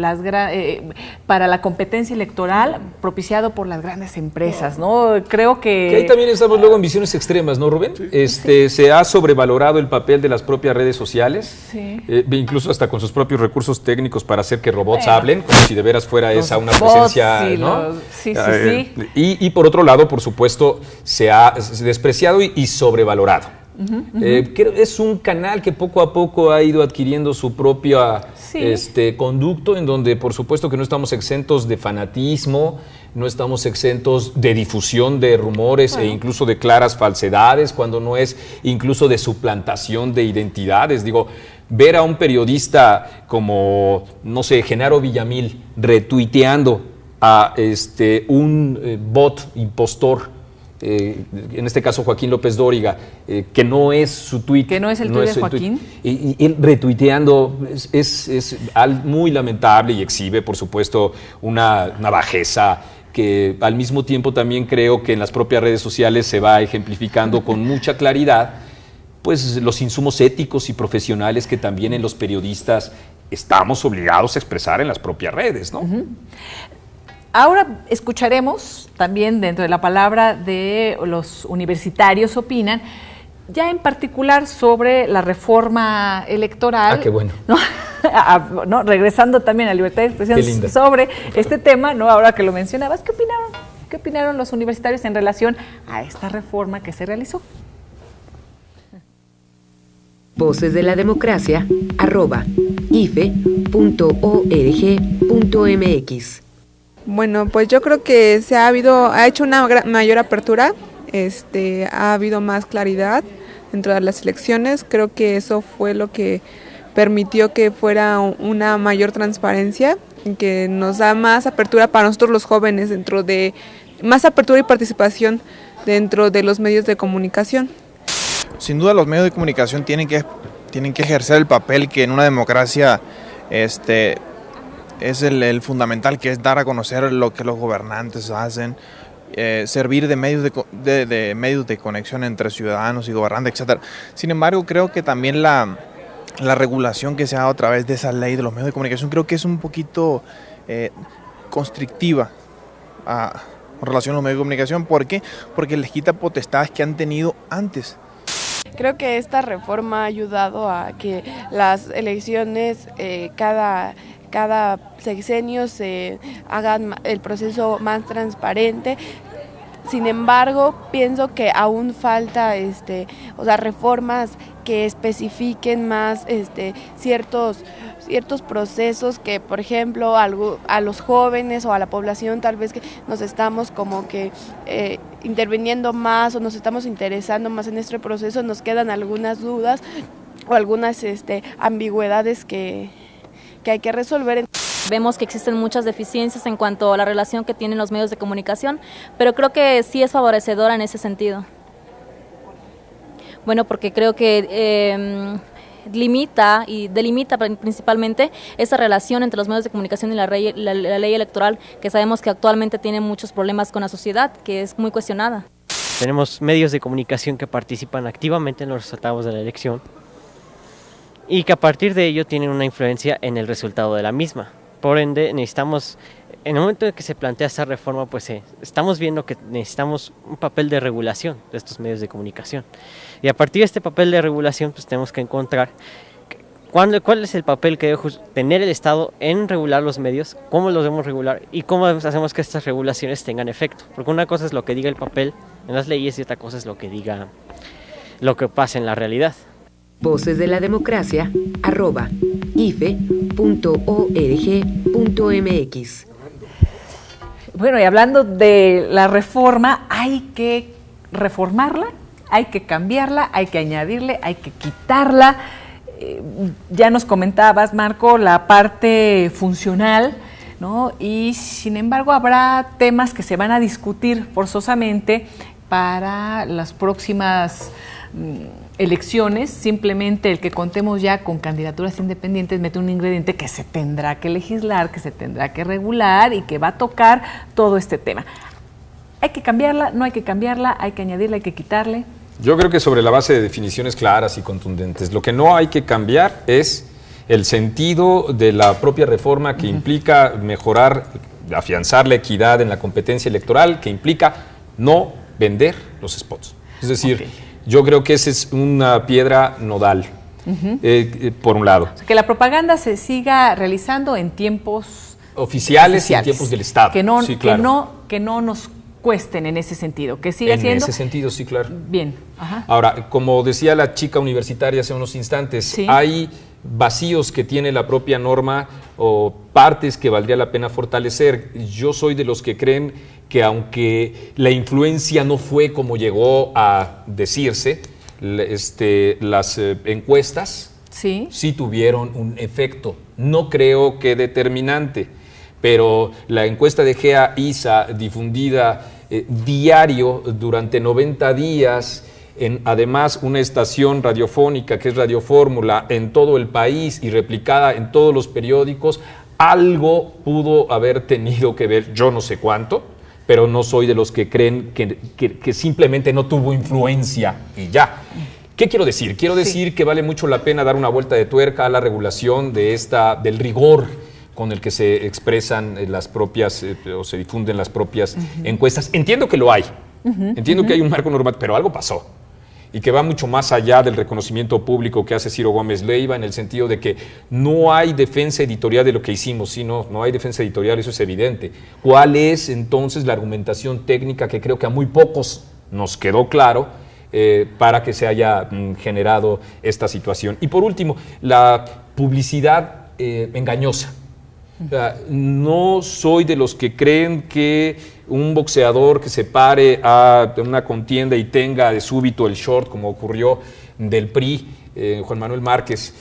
para la competencia electoral propiciado por las grandes empresas, ¿no? Creo que ahí también estamos luego en visiones extremas, ¿no, Rubén? Se ha sobrevalorado el papel de las propias redes sociales, incluso hasta con sus propios recursos técnicos para hacer que robots hablen, como si de veras fuera esa una presencia, ¿no? Y por otro lado, por supuesto, se ha despreciado y sobrevalorado. Creo que es un canal que poco a poco ha ido adquiriendo su propia conducto, en donde por supuesto que no estamos exentos de fanatismo, no estamos exentos de difusión de rumores e incluso de claras falsedades, cuando no es incluso de suplantación de identidades. Digo, ver a un periodista como, no sé, Genaro Villamil retuiteando a un bot impostor, en este caso Joaquín López Dóriga, que no es su tuit. Que no es el tuit de Joaquín. Y él retuiteando es muy lamentable y exhibe, por supuesto, una bajeza que al mismo tiempo también creo que en las propias redes sociales se va ejemplificando con mucha claridad, pues los insumos éticos y profesionales que también en los periodistas estamos obligados a expresar en las propias redes, ¿no? Ahora escucharemos también dentro de la palabra de los universitarios opinan, ya en particular sobre la reforma electoral. Qué bueno. ¿No? Regresando también a libertad de expresión sobre este tema, ¿no? Ahora que lo mencionabas, ¿qué opinaron los universitarios en relación a esta reforma que se realizó? Voces de la Democracia, @ife.org.mx. Bueno, pues yo creo que ha hecho una mayor apertura, ha habido más claridad dentro de las elecciones. Creo que eso fue lo que permitió que fuera una mayor transparencia, que nos da más apertura para nosotros los jóvenes, más apertura y participación dentro de los medios de comunicación. Sin duda los medios de comunicación tienen que ejercer el papel que en una democracia es el fundamental, que es dar a conocer lo que los gobernantes hacen, servir de medios de conexión entre ciudadanos y gobernantes, etc. Sin embargo, creo que también la regulación que se ha dado a través de esa ley de los medios de comunicación, creo que es un poquito constrictiva con relación a los medios de comunicación. ¿Por qué? Porque les quita potestades que han tenido antes. Creo que esta reforma ha ayudado a que las elecciones cada sexenio se hagan el proceso más transparente. Sin embargo, pienso que aún falta reformas que especifiquen más ciertos procesos que, por ejemplo, a los jóvenes o a la población tal vez que nos estamos como que interviniendo más o nos estamos interesando más en este proceso, nos quedan algunas dudas o algunas ambigüedades que hay que resolver. Vemos que existen muchas deficiencias en cuanto a la relación que tienen los medios de comunicación, pero creo que sí es favorecedora en ese sentido. Bueno, porque creo que limita y delimita principalmente esa relación entre los medios de comunicación y la ley electoral, que sabemos que actualmente tiene muchos problemas con la sociedad, que es muy cuestionada. Tenemos medios de comunicación que participan activamente en los resultados de la elección y que a partir de ello tienen una influencia en el resultado de la misma. Por ende, necesitamos, en el momento en que se plantea esta reforma, pues estamos viendo que necesitamos un papel de regulación de estos medios de comunicación. Y a partir de este papel de regulación, pues tenemos que encontrar cuál es el papel que debe tener el Estado en regular los medios, cómo los debemos regular y cómo hacemos que estas regulaciones tengan efecto. Porque una cosa es lo que diga el papel en las leyes y otra cosa es lo que pasa en la realidad. Voces de la Democracia, @ife.org.mx. Bueno, y hablando de la reforma, hay que reformarla, hay que cambiarla, hay que añadirle, hay que quitarla. Ya nos comentabas, Marco, la parte funcional, ¿no? Y sin embargo habrá temas que se van a discutir forzosamente para las próximas elecciones. Simplemente el que contemos ya con candidaturas independientes mete un ingrediente que se tendrá que legislar, que se tendrá que regular y que va a tocar todo este tema. ¿Hay que cambiarla? ¿No hay que cambiarla? ¿Hay que añadirla? ¿Hay que quitarle? Yo creo que sobre la base de definiciones claras y contundentes, lo que no hay que cambiar es el sentido de la propia reforma que implica mejorar, afianzar la equidad en la competencia electoral, que implica no vender los spots. Es decir, yo creo que esa es una piedra nodal, por un lado. O sea, que la propaganda se siga realizando en tiempos oficiales y en tiempos del Estado. Que no, sí, claro. que no nos cuesten en ese sentido, que siga siendo... En ese sentido, sí, claro. Bien. Ajá. Ahora, como decía la chica universitaria hace unos instantes, ¿sí? Hay vacíos que tiene la propia norma o partes que valdría la pena fortalecer. Yo soy de los que creen que aunque la influencia no fue como llegó a decirse, las encuestas sí tuvieron un efecto. No creo que determinante, pero la encuesta de GEA-ISA difundida diario durante 90 días, en además una estación radiofónica que es Radio Fórmula en todo el país y replicada en todos los periódicos, algo pudo haber tenido que ver, yo no sé cuánto, pero no soy de los que creen que simplemente no tuvo influencia y ya. ¿Qué quiero decir? Quiero decir que vale mucho la pena dar una vuelta de tuerca a la regulación del rigor con el que se expresan las propias o se difunden las propias encuestas. Entiendo que lo hay, entiendo que hay un marco normal, pero algo pasó y que va mucho más allá del reconocimiento público que hace Ciro Gómez Leiva, en el sentido de que no hay defensa editorial de lo que hicimos, sino no hay defensa editorial, eso es evidente. ¿Cuál es entonces la argumentación técnica que creo que a muy pocos nos quedó claro para que se haya generado esta situación? Y por último, la publicidad engañosa. O sea, no soy de los que creen que un boxeador que se pare a una contienda y tenga de súbito el short, como ocurrió del PRI, Juan Manuel Márquez,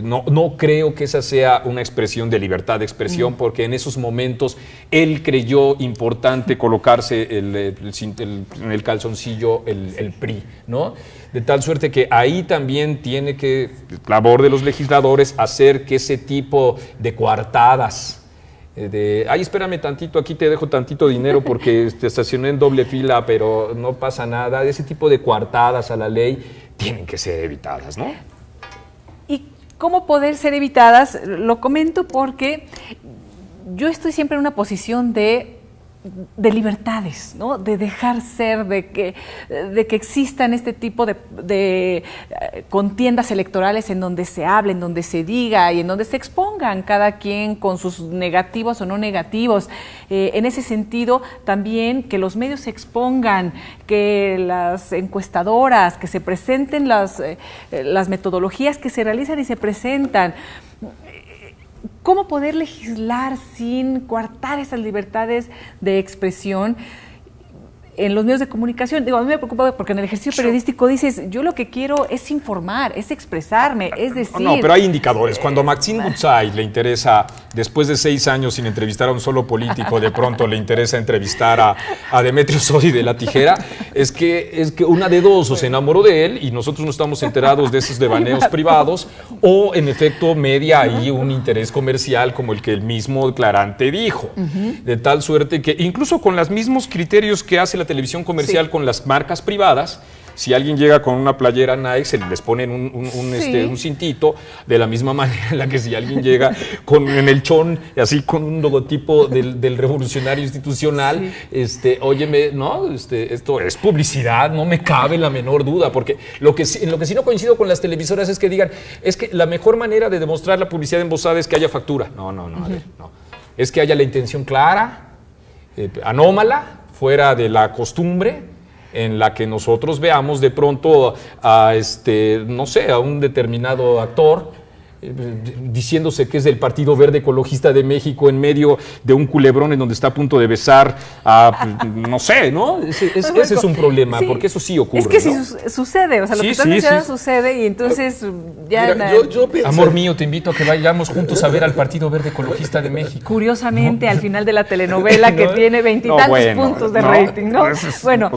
no creo que esa sea una expresión de libertad de expresión, porque en esos momentos él creyó importante colocarse en el calzoncillo el PRI, ¿no? De tal suerte que ahí también tiene que, labor de los legisladores, hacer que ese tipo de coartadas, ay, espérame tantito, aquí te dejo tantito dinero porque te estacioné en doble fila, pero no pasa nada, ese tipo de coartadas a la ley tienen que ser evitadas, ¿no? ¿Y cómo poder ser evitadas? Lo comento porque yo estoy siempre en una posición de libertades, ¿no? De dejar ser, de que existan este tipo de contiendas electorales en donde se hable, en donde se diga y en donde se expongan cada quien con sus negativos o no negativos. En ese sentido, también que los medios se expongan, que las encuestadoras, que se presenten las metodologías que se realizan y se presentan. ¿Cómo poder legislar sin coartar esas libertades de expresión en los medios de comunicación? Digo, a mí me preocupa porque en el ejercicio periodístico dices, yo lo que quiero es informar, es expresarme, es decir... No, pero hay indicadores. Cuando a Maxine Goodside le interesa, después de 6 años sin entrevistar a un solo político, de pronto le interesa entrevistar a Demetrio Sodi de La Tijera, es que una de dos, o se enamoró de él y nosotros no estamos enterados de esos devaneos privados, o en efecto media ahí un interés comercial como el que el mismo declarante dijo. De tal suerte que incluso con los mismos criterios que hace la televisión comercial con las marcas privadas, si alguien llega con una playera Nike, se les ponen un cintito, de la misma manera en la que si alguien llega en el chón, así con un logotipo del revolucionario institucional, óyeme, no, esto es publicidad, no me cabe la menor duda, porque en lo que sí no coincido con las televisoras es que digan, es que la mejor manera de demostrar la publicidad embosada es que haya factura. No, a ver, no. Es que haya la intención clara, anómala, fuera de la costumbre, en la que nosotros veamos de pronto a, no sé, a un determinado actor diciéndose que es del Partido Verde Ecologista de México en medio de un culebrón en donde está a punto de besar a, no sé, ¿no? Ese es un problema, sí, porque eso sí ocurre. Es que ¿no? sí sucede, o sea, lo que estás mencionando sucede y entonces ya... Mira, amor mío, te invito a que vayamos juntos a ver al Partido Verde Ecologista de México. Curiosamente, al final de la telenovela que tiene 20 y tantos puntos de rating, ¿no? Bueno,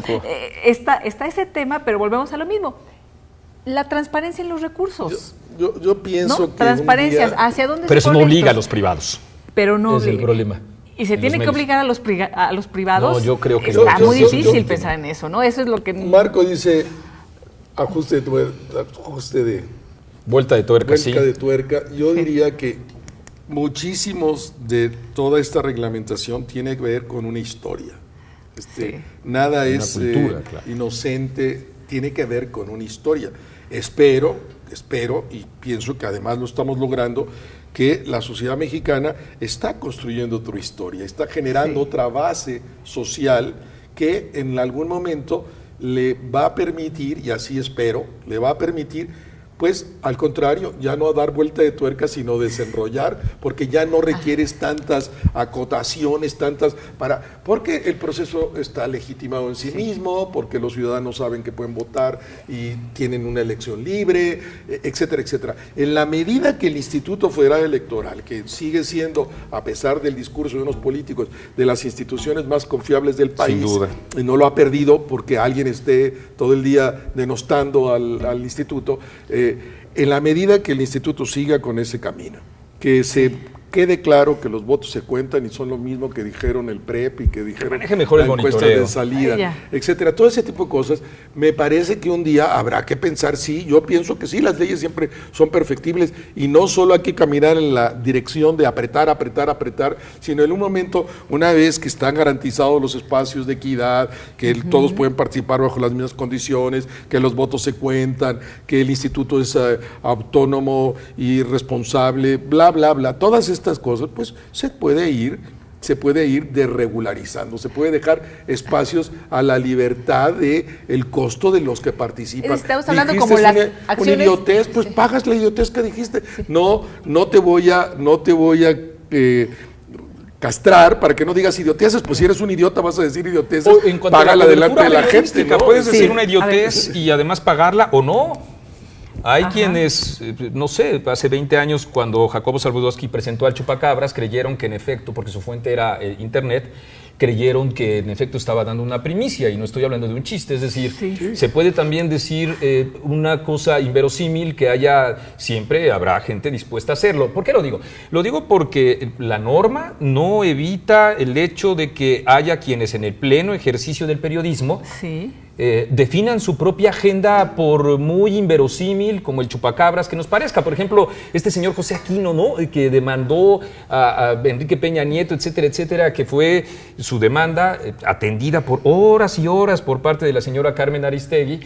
está ese tema, pero volvemos a lo mismo. La transparencia en los recursos. Yo pienso ¿no? que transparencias, ¿hacia dónde pero se eso no obliga estos? a los privados. Pero no es el problema. ¿Y se tiene que obligar a los privados? No, yo creo que está muy difícil pensar en eso, ¿no? Eso es lo que... Marco dice ajuste de vuelta de tuerca, vuelta de tuerca. Yo diría que muchísimos de toda esta reglamentación tiene que ver con una historia. Nada es cultura, claro, inocente, tiene que ver con una historia. Espero y pienso que además lo estamos logrando, que la sociedad mexicana está construyendo otra historia, está generando otra base social que en algún momento le va a permitir, y así espero, le va a permitir, pues al contrario, ya no dar vuelta de tuerca, sino desenrollar, porque ya no requieres tantas acotaciones, porque el proceso está legitimado en sí mismo, porque los ciudadanos saben que pueden votar y tienen una elección libre, etcétera, etcétera. En la medida que el Instituto Federal Electoral, que sigue siendo, a pesar del discurso de unos políticos, de las instituciones más confiables del país, sin duda, y no lo ha perdido porque alguien esté todo el día denostando al instituto, en la medida que el instituto siga con ese camino, que se quede claro que los votos se cuentan y son lo mismo que dijeron el PREP y que dijeron mejor la encuesta de salida, etcétera, todo ese tipo de cosas, me parece que un día habrá que pensar, sí, yo pienso que sí, las leyes siempre son perfectibles y no solo hay que caminar en la dirección de apretar, sino en un momento, una vez que están garantizados los espacios de equidad, que todos pueden participar bajo las mismas condiciones, que los votos se cuentan, que el instituto es autónomo y responsable, bla, bla, bla, todas estas cosas, pues se puede ir desregularizando, se puede dejar espacios a la libertad de el costo de los que participan. Estamos hablando como las acciones... Una idiotez, pues pagas la idiotez que dijiste. No te voy a castrar para que no digas idioteces, pues si eres un idiota vas a decir idioteces, págala delante de la gente, ¿no? Puedes decir una idiotez y además pagarla o no. Hay quienes, no sé, hace 20 años cuando Jacobo Saludowski presentó al Chupacabras, creyeron que en efecto, porque su fuente era internet, creyeron que en efecto estaba dando una primicia, y no estoy hablando de un chiste, es decir, se puede también decir una cosa inverosímil que siempre habrá gente dispuesta a hacerlo. ¿Por qué lo digo? Lo digo porque la norma no evita el hecho de que haya quienes en el pleno ejercicio del periodismo definan su propia agenda por muy inverosímil como el chupacabras que nos parezca. Por ejemplo, este señor José Aquino, ¿no?, que demandó a Enrique Peña Nieto, etcétera, etcétera, que fue su demanda atendida por horas y horas por parte de la señora Carmen Aristegui.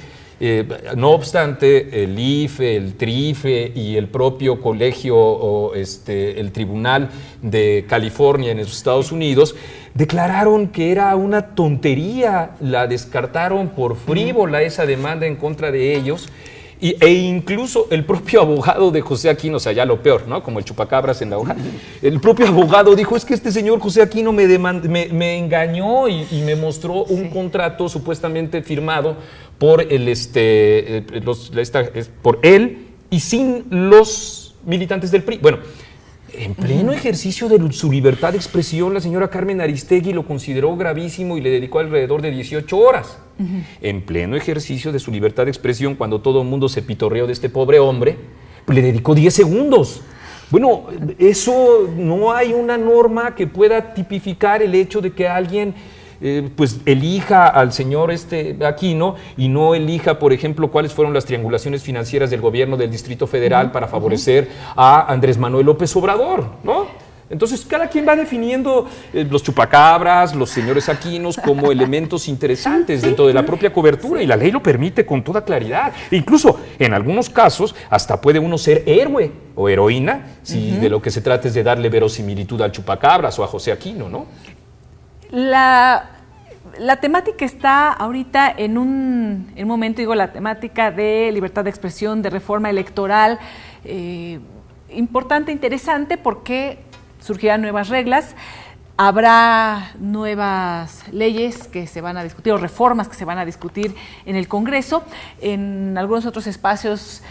No obstante, el IFE, el TRIFE y el propio colegio el Tribunal de California en los Estados Unidos declararon que era una tontería, la descartaron por frívola esa demanda en contra de ellos. E incluso el propio abogado de José Aquino, o sea, ya lo peor, ¿no?, como el chupacabras en la hoja, el propio abogado dijo, es que este señor José Aquino me engañó y me mostró un contrato supuestamente firmado por por él y sin los militantes del PRI. Bueno, en pleno ejercicio de su libertad de expresión, la señora Carmen Aristegui lo consideró gravísimo y le dedicó alrededor de 18 horas. En pleno ejercicio de su libertad de expresión, cuando todo el mundo se pitorreó de este pobre hombre, le dedicó 10 segundos. Bueno, eso no hay una norma que pueda tipificar el hecho de que alguien pues elija al señor Aquino y no elija, por ejemplo, cuáles fueron las triangulaciones financieras del gobierno del Distrito Federal para favorecer a Andrés Manuel López Obrador, ¿no? Entonces, cada quien va definiendo los chupacabras, los señores Aquinos como elementos interesantes dentro de la propia cobertura, y la ley lo permite con toda claridad. E incluso, en algunos casos, hasta puede uno ser héroe o heroína si de lo que se trata es de darle verosimilitud al chupacabras o a José Aquino, ¿no? La temática está ahorita en un momento, la temática de libertad de expresión, de reforma electoral, importante, interesante, porque surgirán nuevas reglas. Habrá nuevas leyes que se van a discutir o reformas que se van a discutir en el Congreso. En algunos otros espacios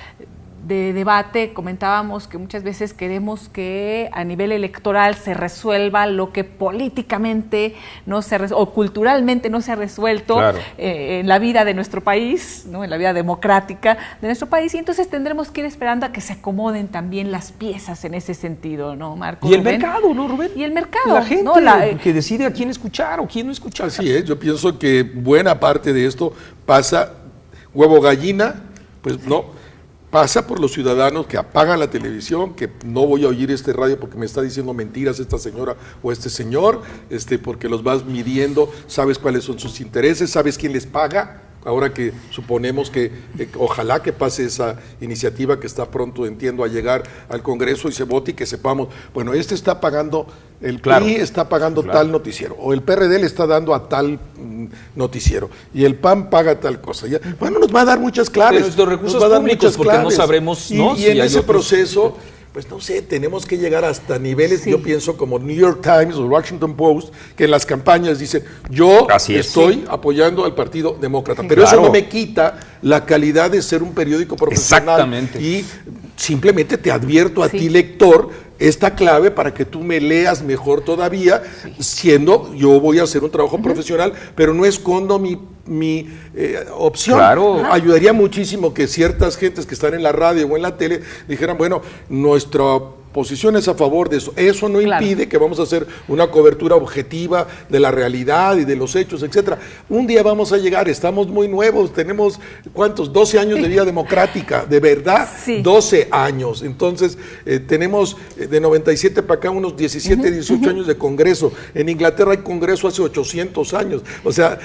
de debate comentábamos que muchas veces queremos que a nivel electoral se resuelva lo que políticamente no se o culturalmente no se ha resuelto en la vida de nuestro país, ¿no? En la vida democrática de nuestro país, y entonces tendremos que ir esperando a que se acomoden también las piezas en ese sentido, ¿no, Marco? Y el mercado, ¿no, Rubén? Y el mercado, la gente, ¿no? que decide a quién escuchar o quién no escuchar. Así es, yo pienso que buena parte de esto pasa, huevo gallina, pues no. Pasa por los ciudadanos que apagan la televisión, que no voy a oír este radio porque me está diciendo mentiras esta señora o este señor, porque los vas midiendo, sabes cuáles son sus intereses, sabes quién les paga. Ahora que suponemos que ojalá que pase esa iniciativa que está pronto, entiendo, a llegar al Congreso y se vote y que sepamos, bueno, está pagando, el PRI está pagando tal noticiero, o el PRD le está dando a tal noticiero, y el PAN paga tal cosa. Ya, bueno, nos va a dar muchas claves. De nuestros recursos nos va a dar públicos, muchas porque claves. no sabremos, ¿no? Y en ese proceso, pues no sé, tenemos que llegar hasta niveles, yo pienso, como New York Times o Washington Post, que en las campañas dicen, yo estoy apoyando al Partido Demócrata, pero eso no me quita la calidad de ser un periódico profesional. Exactamente. Y simplemente te advierto a ti, lector, esta clave para que tú me leas mejor todavía, siendo yo voy a hacer un trabajo profesional, pero no escondo mi opción. Claro. Ayudaría muchísimo que ciertas gentes que están en la radio o en la tele dijeran, bueno, nuestra posición es a favor de eso. Eso no impide que vamos a hacer una cobertura objetiva de la realidad y de los hechos, etcétera. Un día vamos a llegar, estamos muy nuevos, tenemos, ¿cuántos? 12 años de vida democrática, de verdad, 12 años. Entonces, tenemos de 97 para acá unos 17, 18 años de Congreso. En Inglaterra hay Congreso hace 800 años. O sea,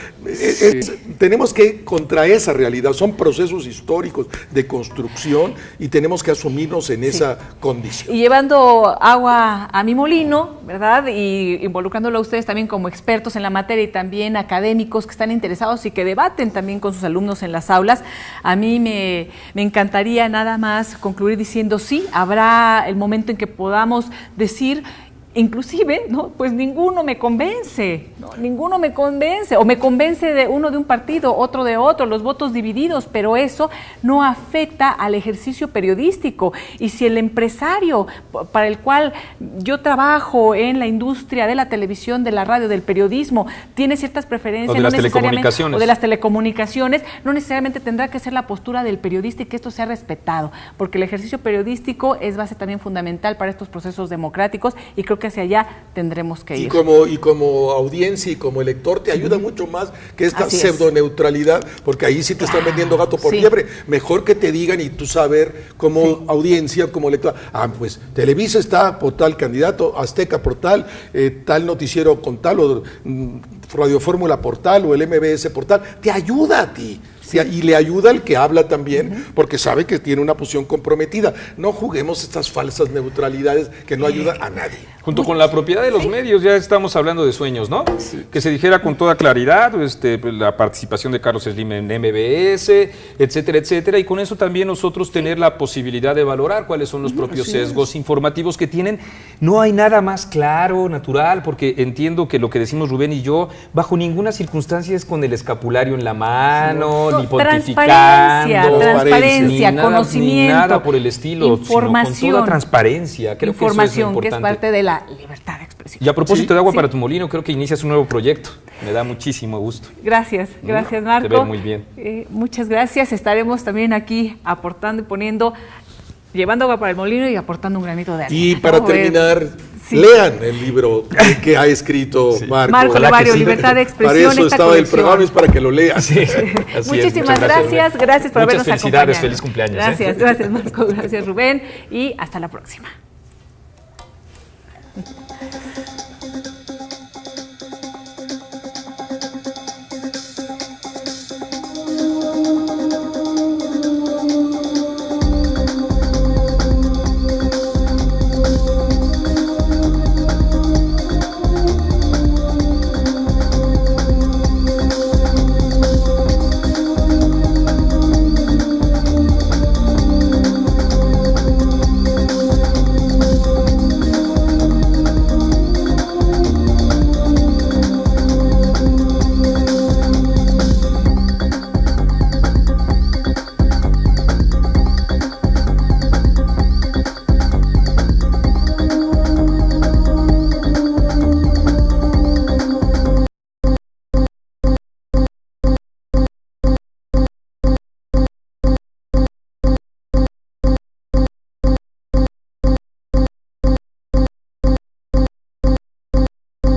tenemos que contra esa realidad. Son procesos históricos de construcción y tenemos que asumirnos en esa condición. Y llevando agua a mi molino, ¿verdad? Y involucrándolo a ustedes también como expertos en la materia y también académicos que están interesados y que debaten también con sus alumnos en las aulas. A mí me encantaría nada más concluir diciendo sí, habrá el momento en que podamos decir, inclusive, ¿no? Pues ninguno me convence, ¿no? Ninguno me convence, o me convence de uno de un partido, otro de otro, los votos divididos, pero eso no afecta al ejercicio periodístico. Y si el empresario para el cual yo trabajo en la industria de la televisión, de la radio, del periodismo, tiene ciertas preferencias, o de las telecomunicaciones, o de las telecomunicaciones, no necesariamente tendrá que ser la postura del periodista y que esto sea respetado, porque el ejercicio periodístico es base también fundamental para estos procesos democráticos, y creo que hacia allá tendremos que ir. Y como audiencia y como elector te ayuda mucho más que esta pseudoneutralidad, porque ahí sí te están vendiendo gato por liebre. Mejor que te digan y tú saber como audiencia, como lector, pues Televisa está por tal candidato, Azteca por tal, tal noticiero con tal, o Radio Fórmula por tal, o el MBS por tal, te ayuda a ti. Y le ayuda al que habla también, porque sabe que tiene una posición comprometida. No juguemos estas falsas neutralidades que no ayudan a nadie. Junto con la propiedad de los medios, ya estamos hablando de sueños, ¿no? Que se dijera con toda claridad la participación de Carlos Slim en MBS, etcétera, etcétera, y con eso también nosotros tener la posibilidad de valorar cuáles son los propios sesgos informativos que tienen. No hay nada más claro, natural, porque entiendo que lo que decimos Rubén y yo, bajo ninguna circunstancia es con el escapulario en la mano, ni pontificando, transparencia, ni conocimiento, ni nada por el estilo, información, sino con toda transparencia. Creo que eso es lo importante. Que es parte de la libertad de expresión. Y a propósito de agua para tu molino, creo que inicias un nuevo proyecto. Me da muchísimo gusto. Gracias Marco. Te ves muy bien. Muchas gracias. Estaremos también aquí aportando y poniendo, llevando agua para el molino y aportando un granito de arena. Y para terminar, lean el libro que ha escrito Marco Levario, Libertad de Expresión. Para eso estaba el programa, es para que lo lean. Muchísimas gracias por habernos acompañado. Muchas felicidades, feliz cumpleaños. Gracias Marco, gracias Rubén, y hasta la próxima.